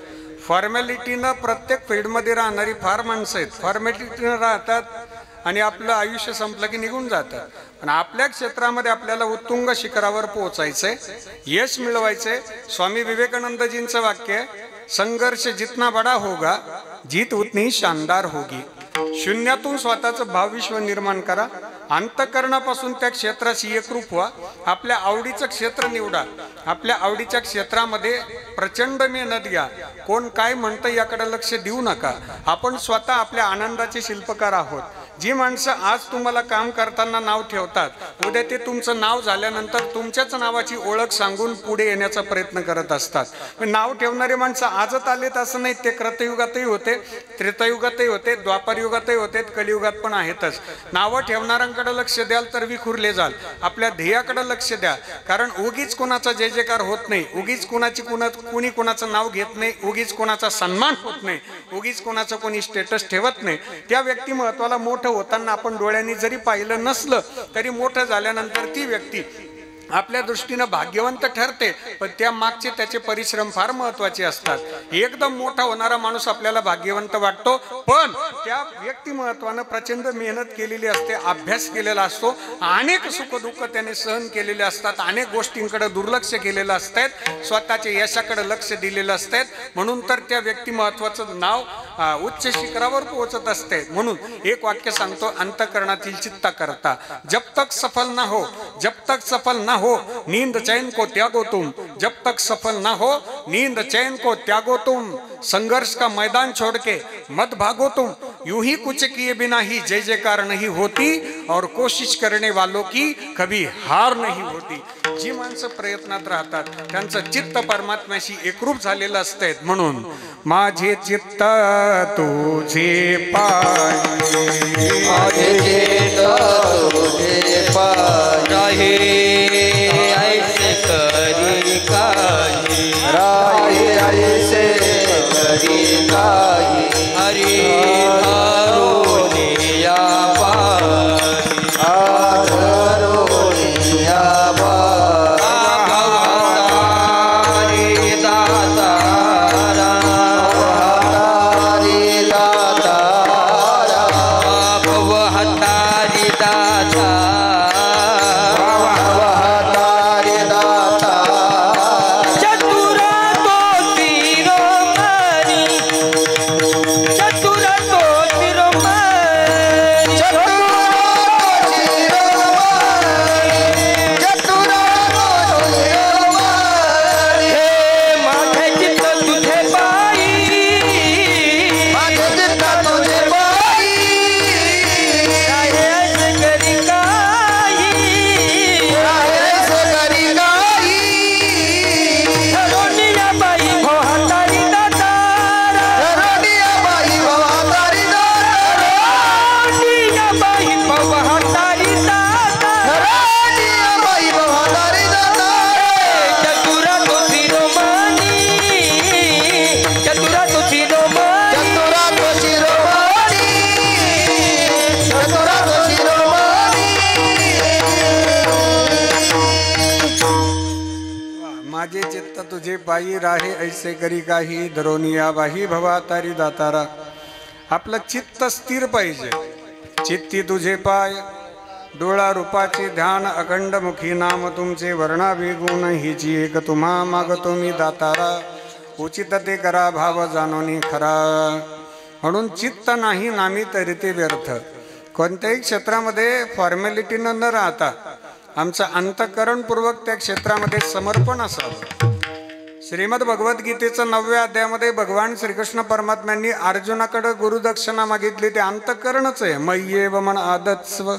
फॉर्मॅलिटीनं प्रत्येक फील्डमध्ये राहणारी फार माणसं आहेत, फॉर्मॅलिटीनं राहतात आणि आपलं आयुष्य संपलं की निघून जातात. पण आपल्या क्षेत्रामध्ये आपल्याला उत्तुंग शिखरावर पोहोचायचंय, यश मिळवायचंय. स्वामी विवेकानंदजींचं वाक्य आहे, संघर्ष जितना बडा होगा जीत उतनी शानदार होगी. शून्यातून स्वतःचं भावविश्व निर्माण करा, अंतःकरणापासून त्या क्षेत्राशी एकरूप व्हा. आपल्या आवडीचं क्षेत्र निवडा, आपल्या आवडीच्या क्षेत्रामध्ये प्रचंड मेहनत घ्या. कोण काय म्हणतं याकडे लक्ष देऊ नका. आपण स्वतः आपल्या आनंदाचे शिल्पकार आहोत. जी माणसं आज तुम्हाला काम करताना नाव ठेवतात, उद्या ते तुमचं नाव झाल्यानंतर तुमच्याच नावाची ओळख सांगून पुढे येण्याचा प्रयत्न करत असतात. नाव ठेवणारे माणसं आजच आलेत असं नाही, ते कृतयुगातही होते, त्रेतायुगातही होते, द्वापारयुगातही होते, कलियुगात पण आहेतच. नावं ठेवणाऱ्यांकडे लक्ष द्याल तर विखुरले जाल. आपल्या ध्येयाकडे लक्ष द्या, कारण उगीच कोणाचा जय जयकार होत नाही, उगीच कुणी कोणाचं नाव घेत नाही, उगीच कोणाचा सन्मान होत नाही, उगीच कोणाचं कोणी स्टेटस ठेवत नाही. त्या व्यक्तिमत्वाला मोठं होताना आपण डोळ्यांनी जरी पाहिलं नसलं तरी मोठं झाल्यानंतर ती व्यक्ती आपल्या दृष्टीनं भाग्यवंत ठरते, पण त्या मागचे त्याचे परिश्रम फार महत्वाचे असतात. एकदम मोठा होणारा माणूस आपल्याला भाग्यवंत वाटतो, पण त्या व्यक्तिमत्वानं प्रचंड मेहनत केलेली असते, अभ्यास केलेला असतो, अनेक सुखदुःख त्याने सहन केलेले असतात, अनेक गोष्टींकडे दुर्लक्ष केलेलं असतात, स्वतःच्या यशाकडे लक्ष दिलेलं असतात. म्हणून तर त्या व्यक्तिमत्वाचं नाव उच्च शिखरावर पोहोचत असते. म्हणून एक वाक्य सांगतो, अंतःकरणातील चित्ता करता जब तक सफल ना हो, जब तक सफल ना हो नींद चैन को त्यागो तुम, जब तक सफल ना हो नींद चैन को त्यागो तुम, संघर्ष का मैदान छोड़ के मत भागो तुम, यूं ही कुछ किए बिना ही जय जयकार नहीं होती, और कोशिश करने वालों की कभी हार नहीं होती. जी माणसं प्रयत्नात राहतात त्यांचं चित्त परमात्म्याशी एकरूप झालेलं असते. म्हणून माझे चित्त तुझे पायी, माझे चित्त तुझे पायी, राहे ऐसे करी काही, राहे ऐसे करी काही, हरी धरुनिया पारी, आधरुनिया पारी, भवतारी दातारा, हरी दातारा, भवहतारी दातारा, हरी दातारा, चतुरा तो शिरोमणी, चतुरा तो शिरोमणी, हे माझे चित्त तुझे पायी, राहे ऐसे करी काही, धरुनिया बाई भवतारी दातारा, धरुनिया बाई भवतारी दातारा, चतुरा तो शिरोमणी, चतुरा तो शिरोमणी, माझे चित्त तुझे पायी, राहे ऐसे करी काही, धरोनिया बाही भवा तारी दातारा. आपलं चित्त स्थिर पाहिजे. चित्ती तुझे पाय, डोळा रूपाचे ध्यान, अखंड मुखी नाम तुमचे, वर्णा गुण हिची एक तुम्हा मागतो मी दातारा, उचित ते करा भाव जाणोनी खरा. म्हणून चित्त नाही नामी तरी ते व्यर्थ. कोणत्याही क्षेत्रामध्ये फॉर्मॅलिटीनं न राहता आमचं अंतःकरणपूर्वक त्या क्षेत्रामध्ये समर्पण असावं. श्रीमद भगवद्गीतेचं 9व्या अध्यायामध्ये भगवान श्रीकृष्ण परमात्म्यांनी अर्जुनाकडे गुरुदक्षिणा मागितली. ते अंतःकरणच आहे. मय्येव मन आदत्स्व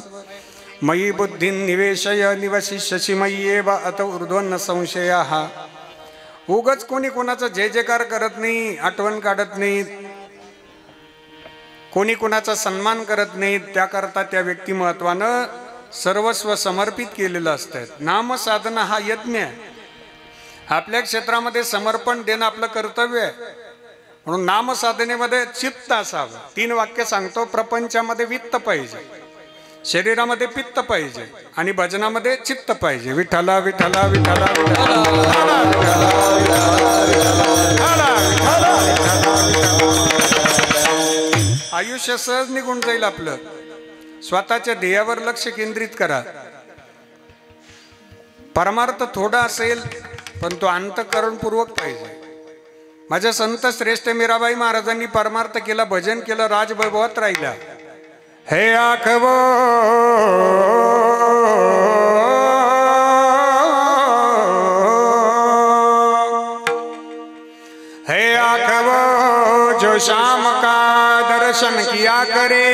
मयी बुद्धी निवेशय निवशिष्यसि मय्येव अत ऊर्ध्वन्न संशयाः. उगच कोणी कोणाचा जय जयकार करत नाही, आठवण काढत नाही, कोणी कोणाचा सन्मान करत नाही. त्याकरता त्या व्यक्तिमत्वानं सर्वस्व समर्पित केलेलं असतं. नामसाधना हा यज्ञ आहे. आपल्या क्षेत्रामध्ये समर्पण देणं आपलं कर्तव्य आहे. म्हणून नामसाधनेमध्ये चित्त असावं. 3 वाक्य सांगतो. प्रपंचामध्ये वित्त पाहिजे, शरीरामध्ये पित्त पाहिजे, आणि भजनामध्ये चित्त पाहिजे. विठ्ठला विठ्ठला विठ्ठला आयुष्य सहज निघून जाईल आपलं. स्वतःच्या ध्येयावर लक्ष केंद्रित करा. परमार्थ थोडा असेल पण तो अंतःकरणपूर्वक पाहिजे. माझ्या संत श्रेष्ठ मीराबाई महाराजांनी परमार्थ केला, भजन केलं, राजवैभवात राहिला. हे आखवो हे आखवो जो शाम का दर्शन किया करे,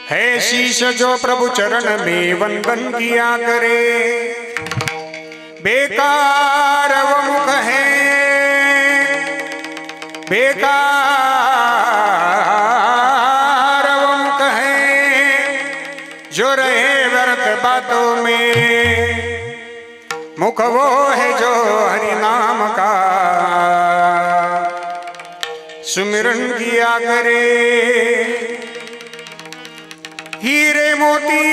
है शीश जो प्रभु चरण में वंदन किया करे. बेकार वो मुख है, बेकार वो मुख है, जो रहे व्यर्थ बातों में. मुख वो है जो हरि नाम का सुमिरन किया करे. हीरे मोती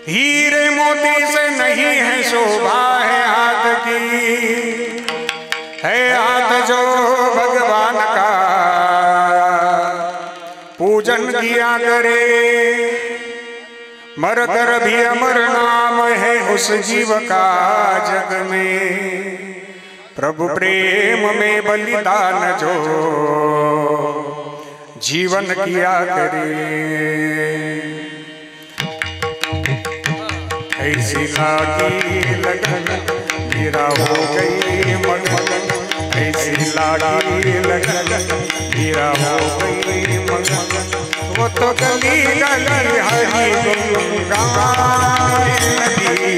हीरे मोती से नहीं है शोभा है हाथ की, है हाथ जो भगवान का पूजन किया करे। मर कर भी अमर नाम है उस जीव का जग में, प्रभु प्रेम में बलिदान जो जीवन किया करे। ऐसी लागी लगन मेरा हो गई मगन, ऐसी लागी लगन मेरा हो गई मगन। वो तो गली गली हरी गाने लगी,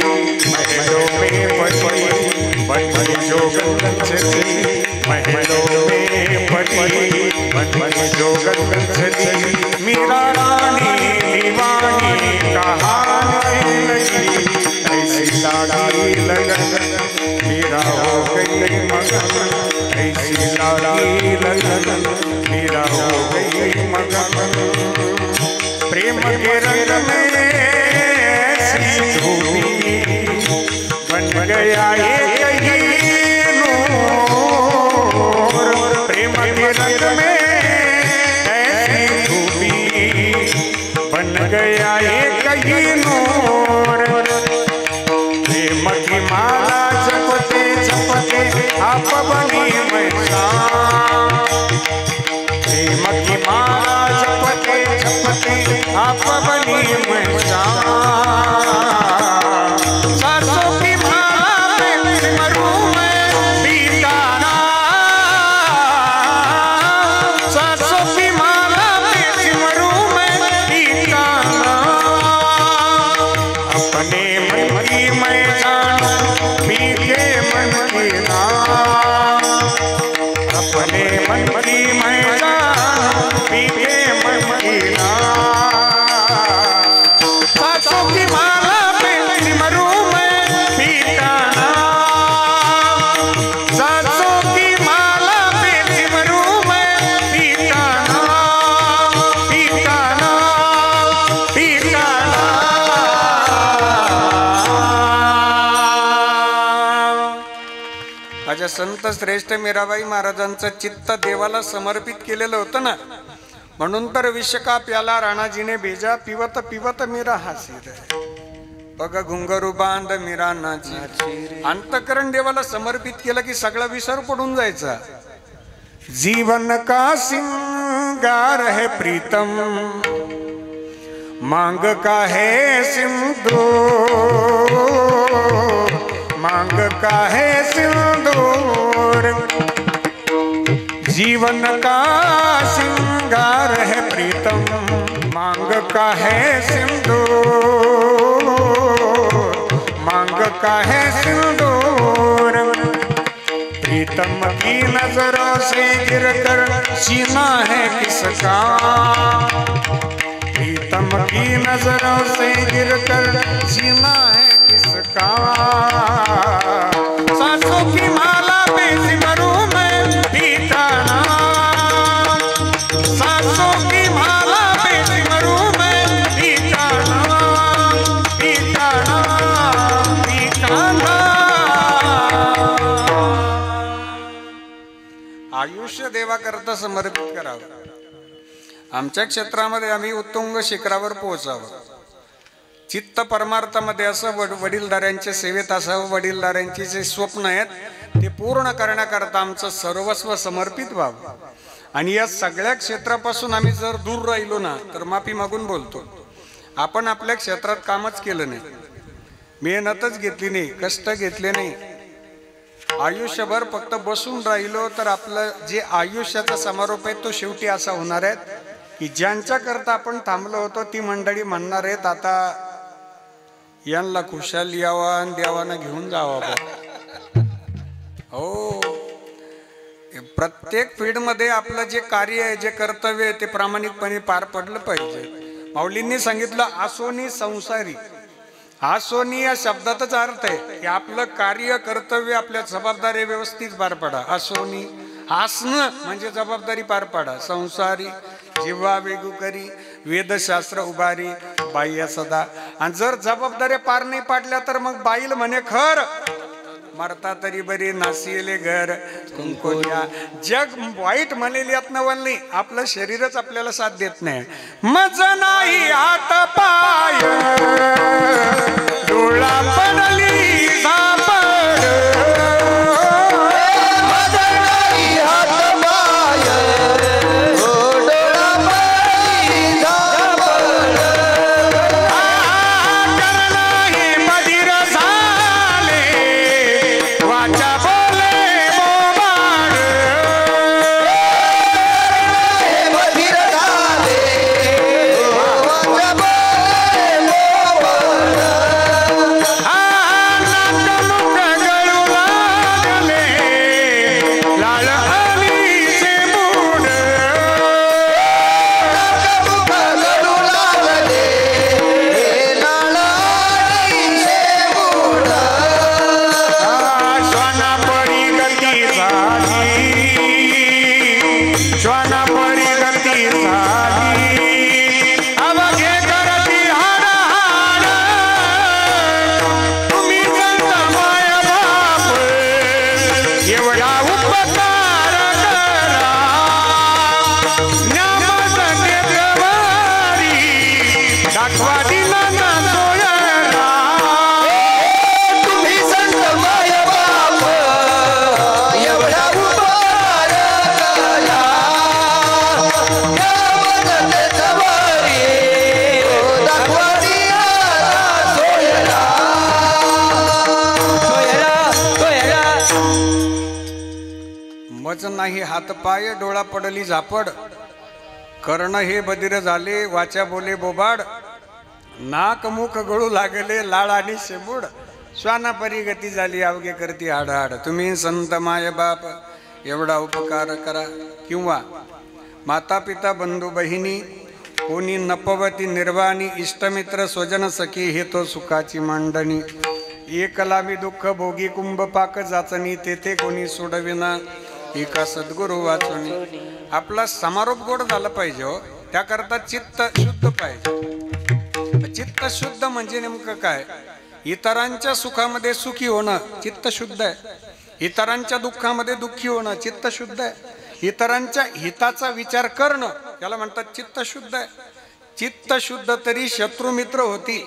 महलों में पड़ी जो गगन चली, महलों में पड़ी जो गगन चली। मीरा रानी दीवानी कहानी लगी, ऐसी लागी लगन मेरा हो गई मगन, ऐसी लागी लगन मेरा हो गई मगन। प्रेम के रंग में ऐसी धूपी बन गया एक ही नूर, प्रेम के रंग में ऐसी धूपी बन गया एक ही नूर। प्रेम की माला जपते जपते आप बनी मैं शाम, प्रेम की माला जपते जपते आप बनी मैं शाम। सरसों की माला पे सिमरूं मैं बीताना, सरसों की माला पे सिमरूं मैं बीताना। अपने मन की मैं जानूं बीते मन की नाम, अपने मन की मैं जानूं बीते मन की नाम। सरसों की माला पे सिमरूं मैं बीताना, सरसों की माला पे सिमरूं मैं बीताना, बीताना बीताना। माझ्या संत श्रेष्ठ मीराबाई महाराजांचं चित्त देवाला समर्पित केलेलं होतं ना, म्हणून तर विष का प्याला राणाजीने भेजा, पिवत पिवत मीरा हासीर। बघ घुंगरू बांध मीरा नाची, अंतकरण देवाला समर्पित केलं की सगळा विसर पडून जायचा। जीवन का सिंगार है प्रीतम, मांग का है सिंदूर, मांग का है सिंदूर। जीवन का सिंगार है प्रीतम, मांग का है सिंदूर, मांग का है सिंदूर। प्रीतम की नजरों से गिरकर सीना है किसका, प्रीतम की नजरों से गिरकर सीना है किसका। सांसों की माला पे सिमरूं मैं बीताना, सांसों की माला पे सिमरूं मैं बीताना, बीताना बीताना। आयुष्य देवाकरता समर्पित करावं। आमच्या क्षेत्रामध्ये आम्ही उत्तुंग शिखरावर पोहोचावं। चित्त परमार्थामध्ये असं वडीलधाऱ्यांच्या सेवेत असावं, वडीलधाऱ्यांचे जे स्वप्न आहेत ते पूर्ण करण्याकरता आमचं सर्वस्व समर्पित व्हावं। आणि या सगळ्या क्षेत्रापासून आम्ही जर दूर राहिलो ना तर माफी मागून बोलतो, आपण आपल्या क्षेत्रात कामच केलं नाही, मेहनतच घेतली नाही, कष्ट घेतले नाही, आयुष्यभर फक्त बसून राहिलो तर आपलं जे आयुष्याचा समारोप आहे तो शेवटी असा होणार आहे की ज्यांच्याकरता आपण थांबलो होतो ती मंडळी म्हणणार आहेत आता यांना खुशाल यावा आणि देवानं घेऊन जावा। हो, प्रत्येक फील्डमध्ये आपलं जे कार्य आहे, जे कर्तव्य आहे ते प्रामाणिकपणे पार पडलं पाहिजे। माऊलींनी सांगितलं आसोनी संसारी, आसोनी या शब्दातच अर्थ आहे की आपलं कार्य कर्तव्य आपल्या जबाबदारी व्यवस्थित पार पडा। आसोनी हसणं म्हणजे जबाबदारी पार पाडा. संसारी जिव्हा वेगू करी वेदशास्त्र उभारी बाह्य सदा. आणि जर जबाबदाऱ्या पार नाही पाडल्या तर मग बाईल म्हणे खर मरता तरी बरी नासिले घर कुंकोल्या. जग वाईट म्हणेल यात नवल नाही, आपलं शरीरच आपल्याला साथ देत नाही. मज नाही हात पाय डोळा पडली सापड. मज नाही हात पाय डोळा पडली सापड. नाही बधीर झाले वाचा बोले बोबाड. बधीर झाले वाचा बोले बोबाड. नाकमुख गळू लागले लाल आलीचे मूड. नाकमुख गळू लागले लालाडीचे मूड. श्वानापरी गती झाली श्वानापरी गती झाली अवघे करती हाड हाड. तुम्ही संत माय बाप एवढा उपकार करा. ज्ञानसंदेशवारी दाखवा दिला ना सोयरा. तुम्ही संत माय बाप एवढा उपकार करा. देवाचा वारी दाखवा दिया सोयरा. मज नाही हातपाय डोळा पडली झापड. कर्ण हे बधीर झाले वाचा बोले बोबाड. नाक मुख गळू लागले लाळ आणि शेबूड. श्वानापरी गती झाली अवघे करती हाड हाड. तुम्ही संत माय बाप एवढा उपकार करा. किंवा माता पिता बंधू बहिणी कोणी नपवती निर्वाणी इष्टमित्र स्वजन सखी हे तो सुखाची मांडणी. एकलावी दुःख भोगी कुंभ पाक जाचणी तेथे कोणी सोडविना एका सद्गुरु वाचणी. आपला समारोप गोड झाला पाहिजे हो. त्याकरता चित्त शुद्ध पाहिजे. चित्त शुद्ध म्हणजे नेमकं काय? इतरांच्या सुखामध्ये सुखी होणं चित्त शुद्ध आहे. इतरांच्या दुःखामध्ये दुःखी होणं चित्त शुद्ध आहे. इतरांच्या हिताचा विचार करणं त्याला म्हणतात चित्त शुद्ध आहे. चित्त शुद्ध तरी शत्रू मित्र होती.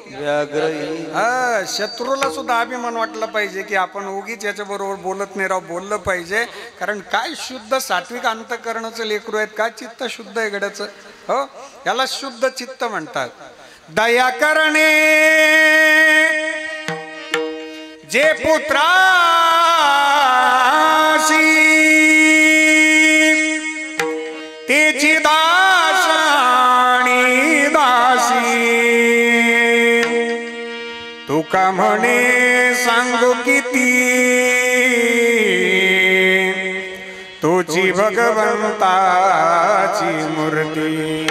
हा शत्रूला सुद्धा अभिमान वाटला पाहिजे की आपण उगीच याच्या बरोबर बोलत नाही राव. बोललं पाहिजे. कारण काय शुद्ध सात्विक अंतःकरणाचं लेकरू आहेत. काय चित्त शुद्ध आहे गड्याचं. हो याला शुद्ध चित्त म्हणतात. दया करणे जे पुत्रासी तेची दासाणी दासी. तुका म्हणे सांगू किती तुझी भगवंताची मूर्ती.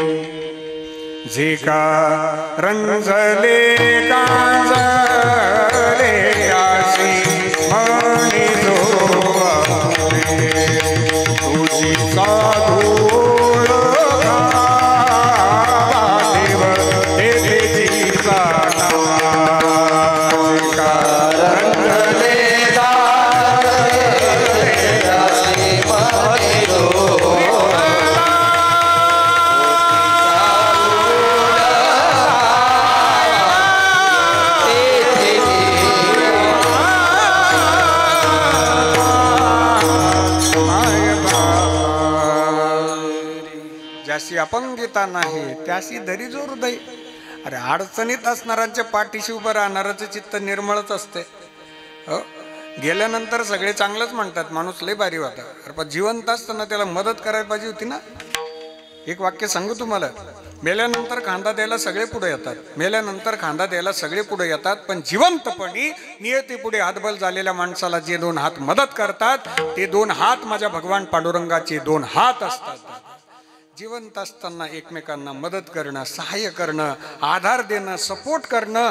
जे का रंजले कांजले आशी म्हणे जो तुझी साधू देव देवीची साना. ज्याशी अपंगिता नाही त्याशी धरी जो हृदय. अरे अडचणीत असणाऱ्यांच्या पाठीशी उभं राहणाऱ्याचं चित्त निर्मळच असते. हो गेल्यानंतर सगळे चांगलंच म्हणतात माणूस लय भारी होता. अरे पण जिवंत असताना त्याला मदत करायला पाहिजे होती ना. एक वाक्य सांगू तुम्हाला. मेल्यानंतर खांदा द्यायला सगळे पुढे येतात. मेल्यानंतर खांदा द्यायला सगळे पुढे येतात. पण जिवंतपणी नियती पुढे हातबल झालेल्या माणसाला जे दोन हात मदत करतात ते दोन हात माझ्या भगवान पांडुरंगाचे दोन हात असतात. जिवंत असताना एकमेकांना मदत करणं, सहाय्य करणं, आधार देणं, सपोर्ट करणं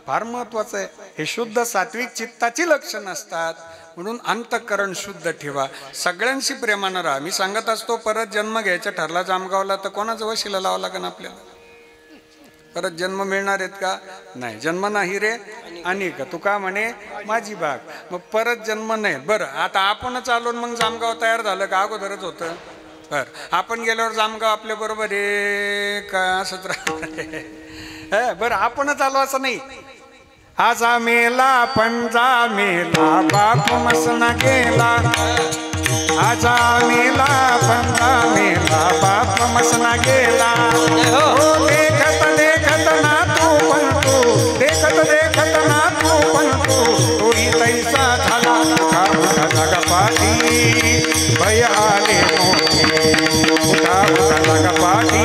फार महत्वाचं आहे. हे शुद्ध सात्विक चित्ताची लक्षणं असतात. म्हणून अंतःकरण शुद्ध ठेवा, सगळ्यांशी प्रेमानं राहा. मी सांगत असतो परत जन्म घ्यायचा ठरला जामगावला तर कोणाचं वशिला लावावं लागेल आपल्याला? परत जन्म मिळणार आहेत का? नाही. जन्म नाही रे अनेक, तू का म्हणे माझी बाग. मग परत जन्म नाही. बरं आता आपणच आलो मग जामगाव तयार झालं का? अगोदरच होतं. बरं आपण गेल्यावर जामगाव आपल्या बरोबर आहे का? असंच राहणार. बरं आपणच आलो असं नाही. आजा मेला पंजा मेला बाप मसना गेला. आजा मेला पंजा मेला बाप मसना गेला. देखत देखत ना तू पण तू, देखत देखत ना तू पण तोही तैसा झाला. जगपाठी भय आले मोठे, उठा उठा जगपाठी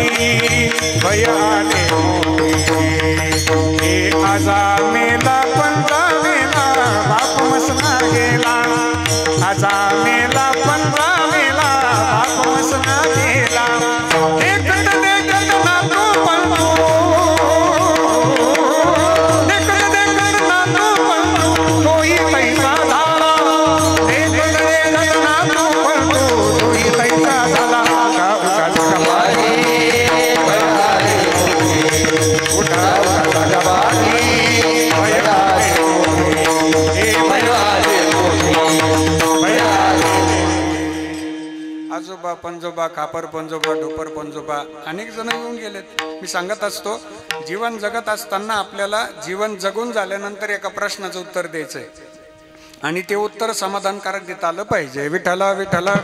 भय आले मोठे. आजा मेला पंजा मेला बाप मसना गेला. आजा मेला पंजा मेला बाप मसना गेला. देखत देखत ना तू पण तू, देखत देखत ना तू पण तू तोही तैसा झाला. देखत देखत ना तू पण तू तोही तैसा झाला. उठा उठा जगपाठी उठा उठा जगपाठी आजोबा पंजोबा खापर पंजोबा डोपर पंजोबा अनेक जण येऊन गेलेत. मी सांगत असतो जीवन जगत असताना आपल्याला जीवन जगून झाल्यानंतर एका प्रश्नाचं उत्तर द्यायचंय आणि ते उत्तर समाधानकारक देता आलं पाहिजे. विठ्ठला विठ्ठला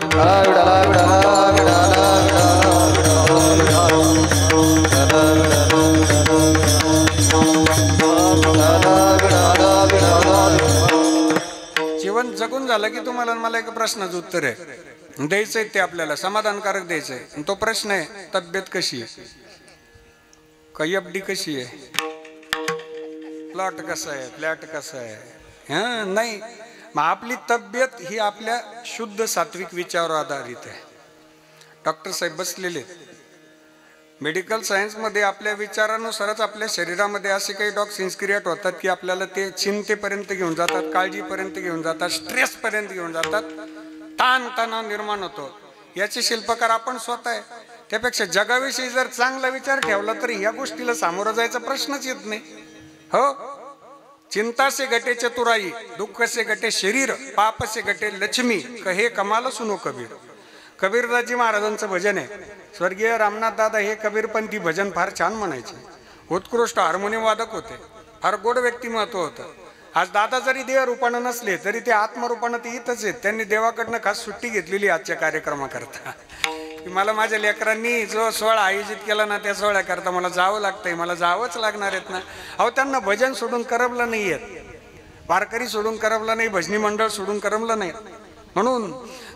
जीवन जगून झालं की तुम्हाला मला एक प्रश्नाचं उत्तर आहे द्यायचंय, ते आपल्याला समाधानकारक द्यायचंय. तो प्रश्न आहे तब्येत कशी आहे, कैयबडी कशी आहे, प्लॉट कसा आहे, फ्लॅट कसा आहे. नाही, मग आपली तब्येत ही आपल्या शुद्ध सात्विक विचारावर आधारित आहे. डॉक्टर साहेब बसलेले मेडिकल सायन्समध्ये आपल्या विचारानुसारच आपल्या शरीरामध्ये असे काही डॉक्सिन्स क्रिएट होतात की आपल्याला ते चिंतेपर्यंत घेऊन जातात, काळजीपर्यंत घेऊन जातात, स्ट्रेसपर्यंत घेऊन जातात, ताण तणाव निर्माण होतो. याचे शिल्पकार आपण स्वतः आहे. त्यापेक्षा जगाविषयी जर चांगला विचार ठेवला तर या गोष्टीला सामोरं जायचा प्रश्नच येत नाही. हो, चिंता से गटे चतुराई, दुःख से गटे शरीर, पाप से गटे लक्ष्मी, कहे कमाल सुनो कबीर. कबीरदासजी महाराजांचं भजन आहे. स्वर्गीय रामनाथ दादा हे कबीरपंथी भजन फार छान म्हणायचे. उत्कृष्ट हार्मोनियम वादक होते. फार गोड व्यक्तिमत्व होतं. आज दादा जरी देह रूपानं नसले तरी ते आत्मरूपानं ते इथंच आहेत. त्यांनी देवाकडनं खास सुट्टी घेतलेली आजच्या कार्यक्रमाकरता की मला माझ्या लेकरांनी जो सोहळा आयोजित केला ना त्या सोहळ्याकरता मला जावं लागतंय, मला जावंच लागणार आहेत ना. अहो त्यांना भजन सोडून करमलं नाही आहेत, वारकरी सोडून करमलं नाही, भजनी मंडळ सोडून करमलं नाही. म्हणून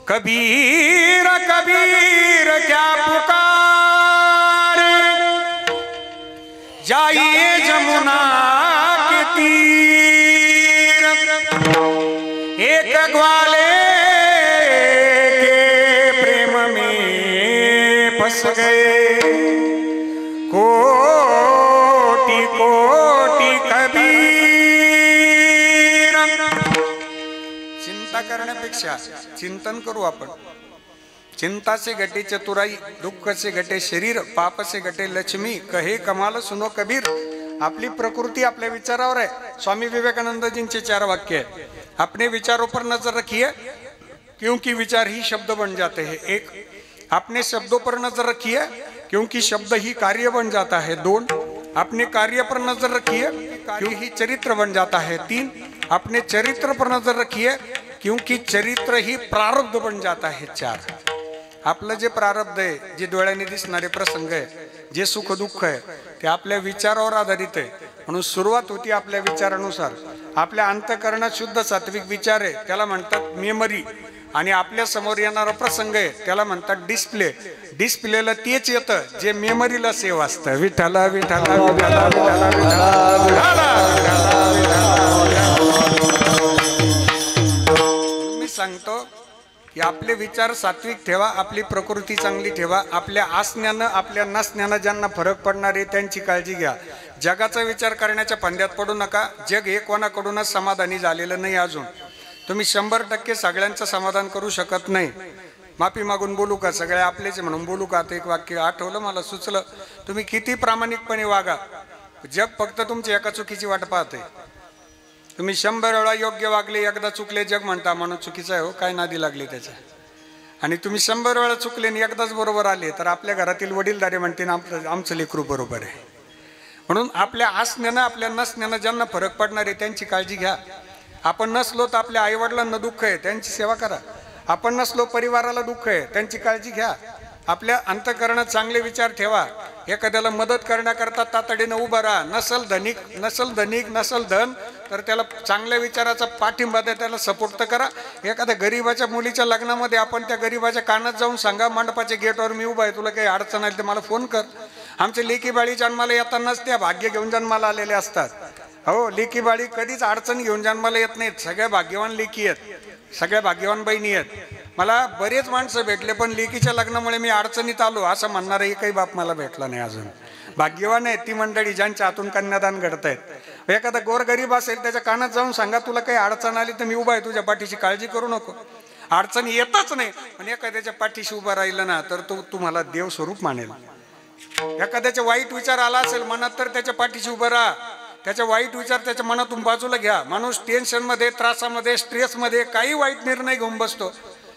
कबीर कबीर क्या पुकार, जाइए जमुना के तीर, एक ग्वाले के प्रेम में फंस गए, कोटि कोटि कबीर. चिंता करण्यापेक्षा चिंतन करू आपण. चिंता से घटे चतुराई, दुःख से घटे शरीर, पाप से घटे लक्ष्मी, कहे कमाल सुनो कबीर. आपली प्रकृति आपल्या विचारावर आहे. स्वामी विवेकानंदजींचे 4 वाक्य है. अपने विचारों पर नजर रखिए क्योंकि विचार ही शब्द बन जाते हैं. 1, अपने शब्दों पर नजर रखिए क्योंकि शब्द ही कार्य बन जाता है. 2, अपने कार्य पर नजर रखिए क्योंकि ही चरित्र बन जाता है. 3, अपने चरित्र पर नजर रखिए क्योंकि चरित्र ही प्रारब्ध बन जाता है. 4, आपलं जे प्रारब्ध आहे, जे डोळ्याने दिसणारे प्रसंग आहे, जे सुख दुःख आहे ते आपल्या विचारावर आधारित आहे. म्हणून सुरुवात होती आपल्या विचारानुसार. आपल्या अंतःकरणात शुद्ध सात्विक विचार आहे त्याला म्हणतात मेमरी, आणि आपल्या समोर येणारा प्रसंग आहे त्याला म्हणतात डिस्प्ले. डिस्प्लेला तेच येतं जे मेमरीला सेव्ह असतं. विठ्ठला विठ्ठला विठ्ठला विठ्ठला विठ्ठला. मी सांगतो की आपले विचार सात्विक ठेवा, आपली प्रकृती चांगली ठेवा, आपल्या आसण्यानं आपल्या नसण्यानं ज्यांना फरक पडणार आहे त्यांची काळजी घ्या. जगाचा विचार करण्याच्या फंद्यात पडू नका. जग हे कोणाकडूनच समाधानी झालेलं नाही. अजून तुम्ही 100% सगळ्यांचं समाधान करू शकत नाही. माफी मागून बोलू का? सगळे आपलेच म्हणून बोलू का? आता एक वाक्य आठवलं मला, सुचलं. तुम्ही किती प्रामाणिकपणे वागा, जग फक्त तुमची एका चुकीची वाट पाहते. तुम्ही 100 वेळा योग्य वागले, एकदा चुकले, जग म्हणता म्हणून चुकीचं आहे हो, काय नादी लागली त्याच्या. आणि तुम्ही 100 वेळा चुकले आणि एकदाच बरोबर आले तर आपल्या घरातील वडीलधारे म्हणतील आमचं लेकरू बरोबर आहे. म्हणून आपल्या आसण्यानं आपल्या नसण्यानं ज्यांना फरक पडणार आहे त्यांची काळजी घ्या. आपण नसलो तर आपल्या आईवडिलांना दुःख आहे, त्यांची सेवा करा. आपण नसलो परिवाराला दुःख आहे, त्यांची काळजी घ्या. आपल्या अंतःकरणात चांगले विचार ठेवा. एखाद्याला मदत करण्याकरता तातडीनं उभा राहा. नसल धनिक नसल धन तर त्याला चांगल्या विचाराचा पाठिंबा द्या, त्याला सपोर्ट तर करा. एखाद्या गरीबाच्या मुलीच्या लग्नामध्ये आपण त्या गरीबाच्या कानात जाऊन सांगा, मंडपाच्या गेटवर मी उभा आहे, तुला काही अडचण आली तर मला फोन कर. आमचे लेकी बाळी जन्माला येतानाच त्या भाग्य घेऊन जन्माला आलेले असतात. हो, लेकी बाळी कधीच अडचण घेऊन जन्माला येत नाहीत. सगळ्या भाग्यवान लेकी आहेत, सगळ्या भाग्यवान बहिणी आहेत. मला बरेच माणसं भेटले पण लेकीच्या लग्नामुळे मी अडचणीत आलो असं म्हणणारा एकही बाप मला भेटला नाही अजून. भाग्यवान आहे ती मंडळी ज्यांच्या हातून कन्यादान घडत आहेत. एखादा गोरगरीब असेल त्याच्या कानात जाऊन सांगा, तुला काही अडचण आली तर मी उभा आहे तुझ्या पाठीशी, काळजी करू नको. अडचण येतच नाही पण एखाद्याच्या पाठीशी उभा राहिलं ना तर तो तुम्हाला देव स्वरूप मानेल. एखाद्याचा वाईट विचार आला असेल मनात तर त्याच्या पाठीशी उभं राहा. त्याचा वाईट विचार त्याच्या मनातून बाजूला घ्या. माणूस टेन्शनमध्ये, त्रासामध्ये, स्ट्रेसमध्ये काही वाईट निर्णय घेऊन बसतो.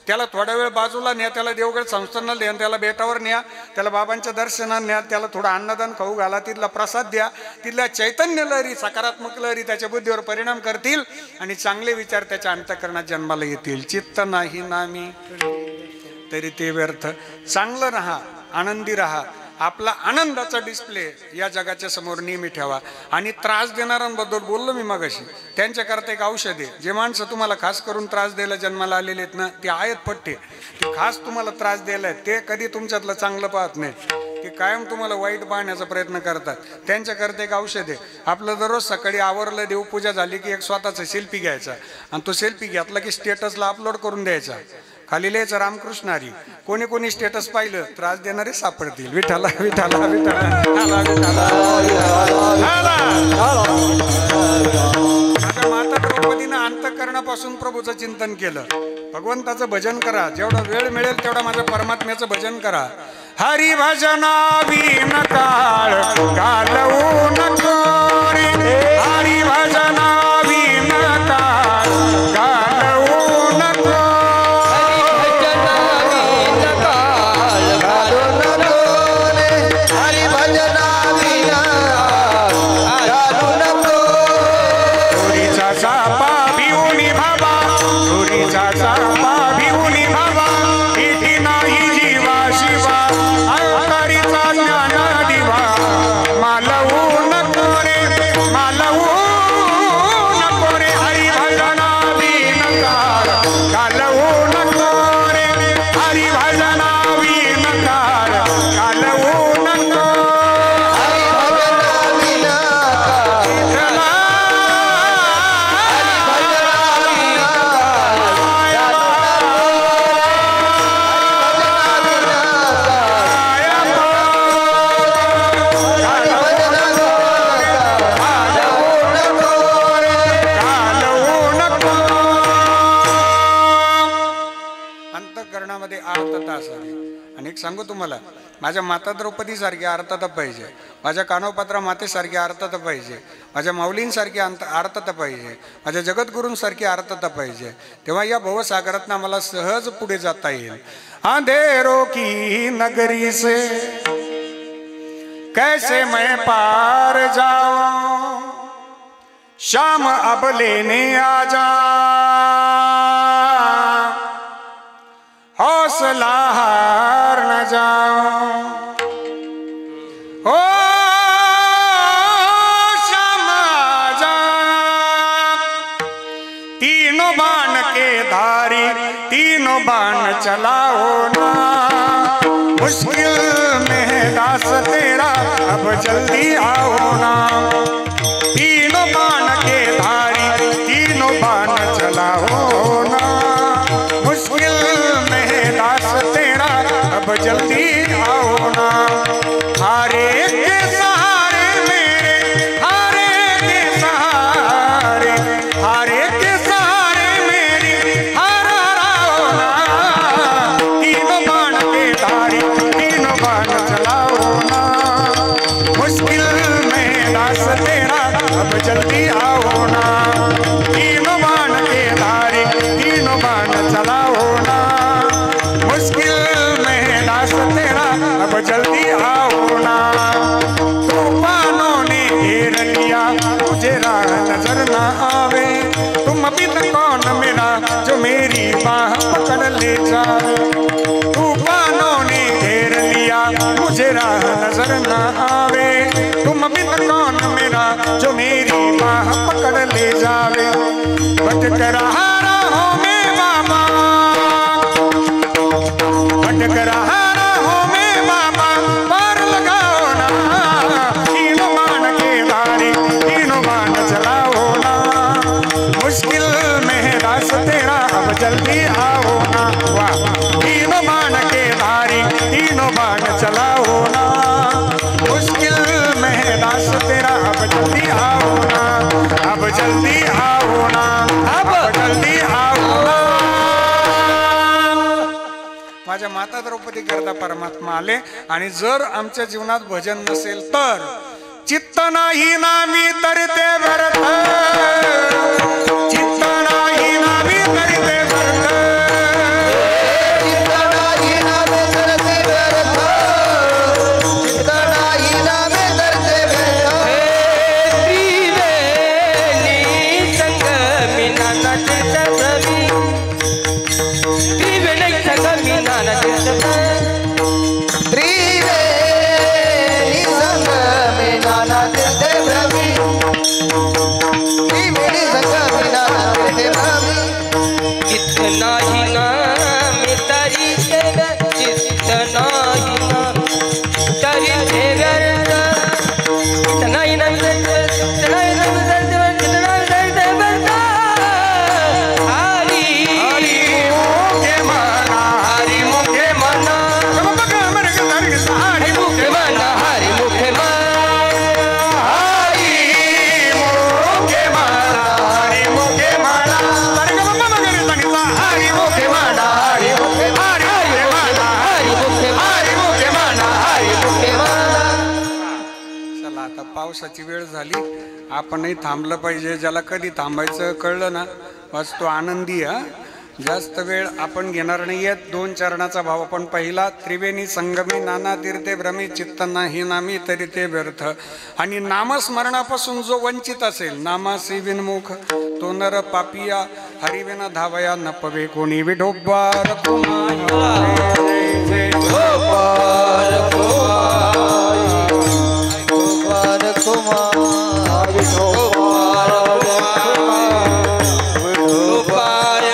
त्याला थोडा वेळ बाजूला न्या, त्याला देवगड संस्थानाला न्या, त्याला बेटावर न्या, त्याला बाबांच्या दर्शनात न्या, त्याला थोडं अन्नदान खाऊ घाला, तिथला प्रसाद द्या. तिथल्या चैतन्य लहरी, सकारात्मक लहरी त्याच्या बुद्धीवर परिणाम करतील आणि चांगले विचार त्याच्या अंतःकरणात जन्माला येतील. चित्त नाही नामी तरी ते व्यर्थ. चांगलं राहा, आनंदी राहा. आपला आनंदाचा डिस्प्ले या जगाच्या समोर नेहमी ठेवा. आणि त्रास देणाऱ्यांबद्दल बोललो मी मगाशी, त्यांच्याकरता एक औषध आहे. जे माणसं तुम्हाला खास करून त्रास द्यायला जन्माला आलेले आहेत ना, ते आहेत पट्टे, ते खास तुम्हाला त्रास द्यायला आहेत. ते कधी तुमच्यातलं चांगलं पाहत नाहीत, ते कायम तुम्हाला वाईट पाहण्याचा प्रयत्न करतात. त्यांच्याकरता एक औषध आहे. आपलं दररोज सकाळी आवरलं, देवपूजा झाली की एक स्वतःचा सेल्फी घ्यायचा आणि तो सेल्फी घेतला की स्टेटसला अपलोड करून द्यायचा. खाली लिहायचं रामकृष्ण हरी. कोणी कोणी स्टेटस पाहिलं त्रास देणारे सापडतील. विठाला विठाला विठाला. माझ्या माता द्रौपदीनं अंतःकरणापासून प्रभूचं चिंतन केलं. भगवंताचं भजन करा, जेवढा वेळ मिळेल तेवढा माझ्या परमात्म्याचं भजन करा. हरी भजनाविन काळ घालवू नको रे, हरी भजनाविन काळ घालवू नको. सांगू तुम्हाला, माझ्या माता द्रौपदीसारखी अर्थता पाहिजे, माझ्या कानोपात्रा मातेसारखी अर्थता पाहिजे, माझ्या माऊलींसारखी अर्थता पाहिजे, माझ्या जगद्गुरूंसारखी अर्थता पाहिजे. तेव्हा या भवसागरातनं मला सहज पुढे जाता येईल. अंधेरों की नगरी से कैसे मैं पार जाऊं, शाम अब लेने आ जा, हौसला हार न जाऊं. ओ शाम आजा, तीनों बाण के धारी, तीनों बाण चलाओ ना, मुश्किल में दास तेरा अब जल्दी आओ ना. तीनों बाण के धारी, तीनों बाण चलाओ ना, मुश्किल जल्दी आओ ना, तीनों बाण के धारी तीनों बाण चलाओ ना, मुश्किल में दास तेरा अब जल्दी आओ ना। तूफानों ने घेर लिया मुझे राह नजर ना आवे, तुम अभी तक कौन मेरा जो मेरी बाह पकड़ ले जाए। तूफानों ने घेर लिया मुझे राह नजर ना आवे, तुम अभी तक कौन मेरा जो मेरी बाह पकड़ ले जावे। भटक रहा राहों में बाबा, भटक रहा राहों में बाबा, पार लगाओ ना, तीनों बाण के धारी तीनों बाण चलाओ ना, मुश्किल में दास तेरा अब जल्दी आओ ना। वाह, तीनों बाण के धारी तीनों बाण चलाओ ना, मुश्किल में दास तेरा अब जल्दी आओ ना, अब जल्दी आओ ना, अब जल्दी आओ ना। माझ्या माता द्रौपदी करता परमात्मा आले, आणि जर आमच्या जीवनात भजन नसेल तर चित्त नाही नामी तर ते व्यर्थ, चित्त नाही नामी तर ते व्यर्थ, चित्त नाही नामी तर ते व्यर्थ, चित्त नाही नामी तर ते व्यर्थ। त्रिवेणी संगमी नाना तीर्थभ्रमी, त्रिवेणी संगमी नाना तीर्थभ्रमी, त्रिवेणी संगमे नाना तीर्थे भ्रमी, त्रिवेणी संगमे नाना तीर्थे भ्रमी। चित्त नाही नामी तरी ते व्यर्थ, चित्त नाही नामी तरी ते व्यर्थ, चित्त नाही नामी तरी ते व्यर्थ, चित्त नाही नामी तरी ते व्यर्थ, चित्त नाही तरी ते व्यर्थ। हरी मुखे मना, हरी मुखे मना, हरी मुखे मना, हरी मुखे मना, मुखे मना, हरी मुखे मना, हरी मुखे मना, हरी मुखे मना, हरी मुखे मना, हरी मुखे मना। चला आता पावसाची वेळ झाली, आपणही थांबलं पाहिजे. ज्याला कधी थांबायचं कळलं ना बस तो आनंदी. हा, जास्त वेळ आपण घेणार नाहीयेत. 2 चरणाचा भाव आपण पहिला. त्रिवेणी संगमी नाना तीर्थे भ्रमी, चित्त नाही नामी तरी ते व्यर्थ. आणि नामस्मरणापासून जो वंचित असेल, नामासी विनमुख तो नर पापिया, हरिविना धावया न पवे कोणी. विठोबार कुमार जय जय गोपाल कुमार, गोपाल कुमार, गोपाल गोपाल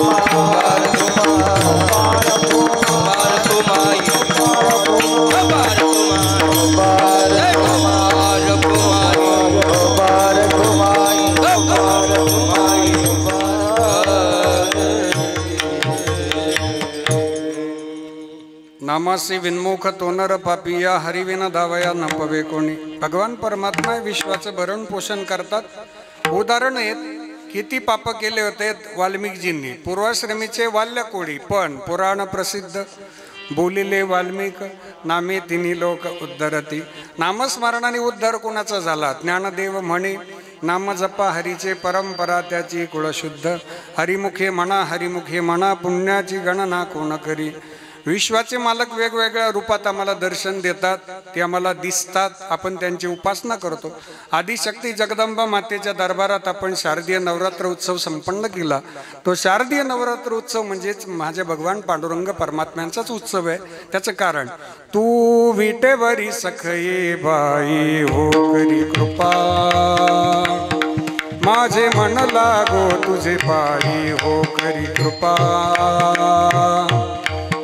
कुमार, कुमार, कुमार, गोपाल कुमार, गोपाल कुमार, गोपाल नामासी विन्मुख तोनर पापिया हरिविना धावया न पवे कोणी. भगवान परमात्मा विश्वाचं भरण पोषण करतात. उदाहरण आहेत किती पाप केले होते वाल्मिकजींनी. पूर्वाश्रमीचे वाल्य कोळी, पण पुराण प्रसिद्ध बोलिले वाल्मिक नामे तिन्ही लोक उद्धरती. नामस्मरणाने उद्धार कोणाचा झाला? ज्ञानदेव म्हणे नाम जपा हरीचे परंपरा त्याची कुळशुद्ध. हरिमुखे म्हणा पुण्याची गणना कोण करी. विश्वाचे मालक वेगवेगळ्या रूपात आम्हाला दर्शन देतात, ते आम्हाला दिसतात, आपण त्यांची उपासना करतो. आदिशक्ती जगदंबा मातेच्या दरबारात आपण शारदीय नवरात्र उत्सव संपन्न केला. तो शारदीय नवरात्र उत्सव म्हणजेच माझे भगवान पांडुरंग परमात्म्यांचाच उत्सव आहे. त्याचं कारण तू विटेवरी सखये बाई हो करी कृपा, माझे मन लागो तुझे पायी हो करी कृपा.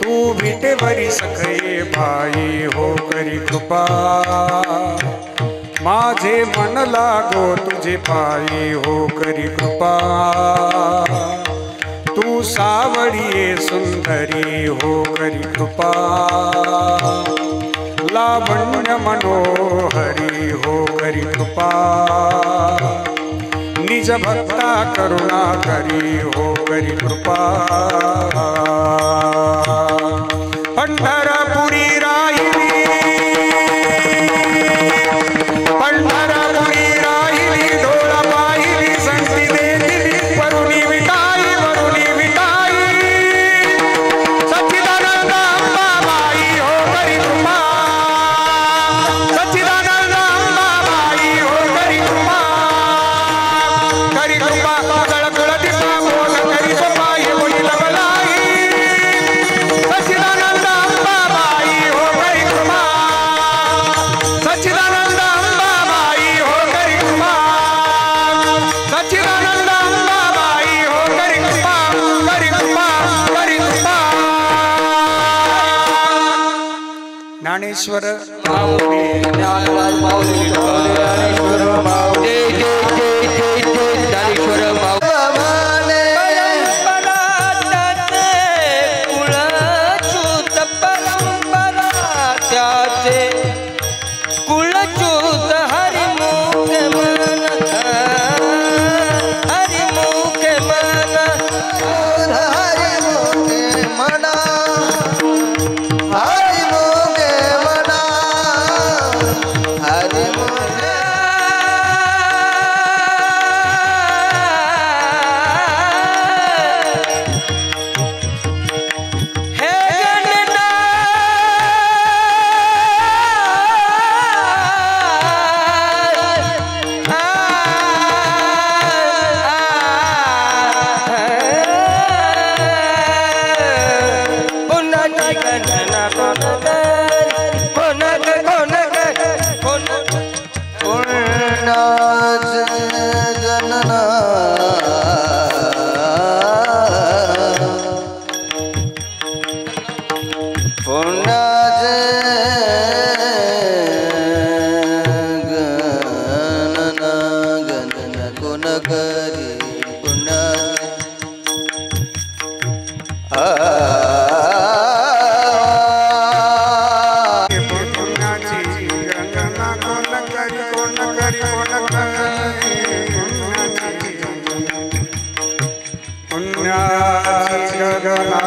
तू विटेवरी सखये भाई हो करी कृपा, माझे मन लागो तुझे पायी हो करी कृपा. तू सावळीये सुंदरी हो करी कृपा, लावण्य मनोहरी हो करी कृपा. निज भक्ता करुणा करी हो करी कृपा. पंढरपुरी राहिली, पंढरपुरी राहिली, डोळा पाहिली, संती देखिली, वरुणी विटाई, वरुणी विटाई. सच्चिदानंद अंबाबाई हो करी कृपा, सच्चिदानंद अंबाबाई हो करी कृपा. करी कृपा कळकळ दिपा बोल करी सोपा ये बोली लगलाई. सच्चिदानंद अंबाबाई हो करी कृपा, सच्चिदानंद अंबाबाई हो करी कृपा, सच्चिदानंद अंबाबाई हो करी कृपा, करी कृपा, करी कृपा. ज्ञानेश्वर माऊली, ज्ञानराज माऊली, ज्ञानेश्वर माऊली, जय जय जय जय जय ज्ञानेश्वर माऊली. कुळच्युत परंपरा त्याचे, कुळच्युत हरिमुख मन, हरिमुख मन. हरिमुखे म्हणा, हरिमुखे म्हणा, हरिमुखे. हे गणना गणना कोण कर, कोण पुण्याच गणना, पुण्याच गणना, गणना कोण करी पुण्याच. पुण्याची गणना कोण करी, कोण करी, कोण करी. पुण्याची गणना,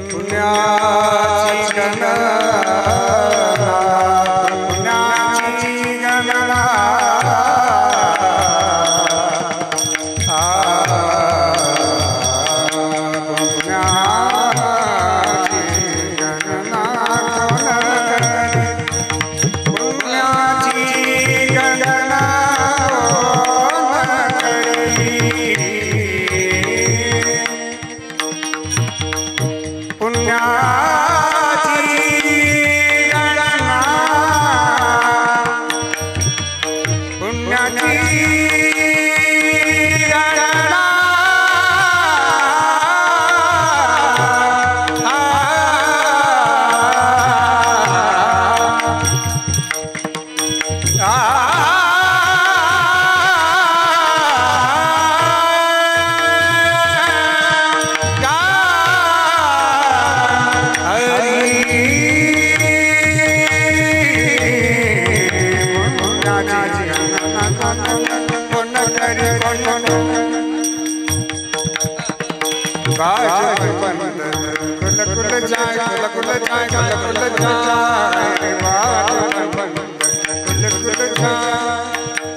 पुण्याची गणना, पुण्याची गणना. पुण्याची गणना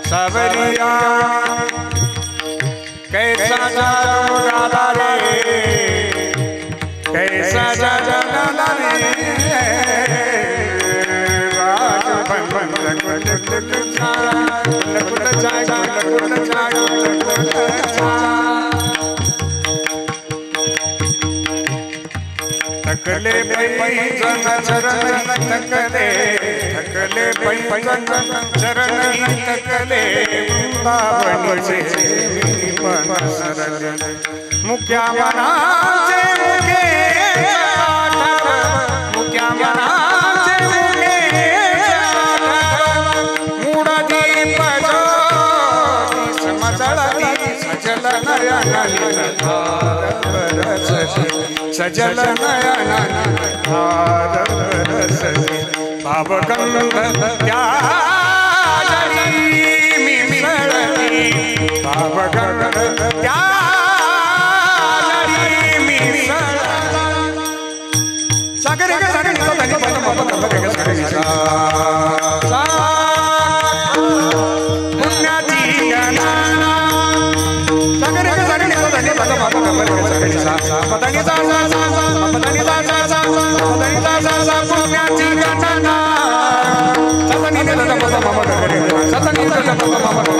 सावरिया कैसा जादू डाला रे कैसा जादू डाला रे थकले पैजन चरण थकले थकले पैजन चरण थकले वृंदावन से मन सरल मुक्या मनाचे मुके मुक्या मनाचे मुके मूड दीप ज्योति समजळती सजल नयन सजल नयन भावगंध त्याजली मिसळली भावगंध त्याजली मिसळली सागर ग सागर ग धनी पद मप ग सागर ग पुण्याची गणना सागर ग सागर ग धनी पद मप ग सागर ग पदानी सा सा सा पदानी सा सा सा पदानी सा सा सा पुण्याची गणना सतनी ने पद मप ग सतनी ने पद मप ग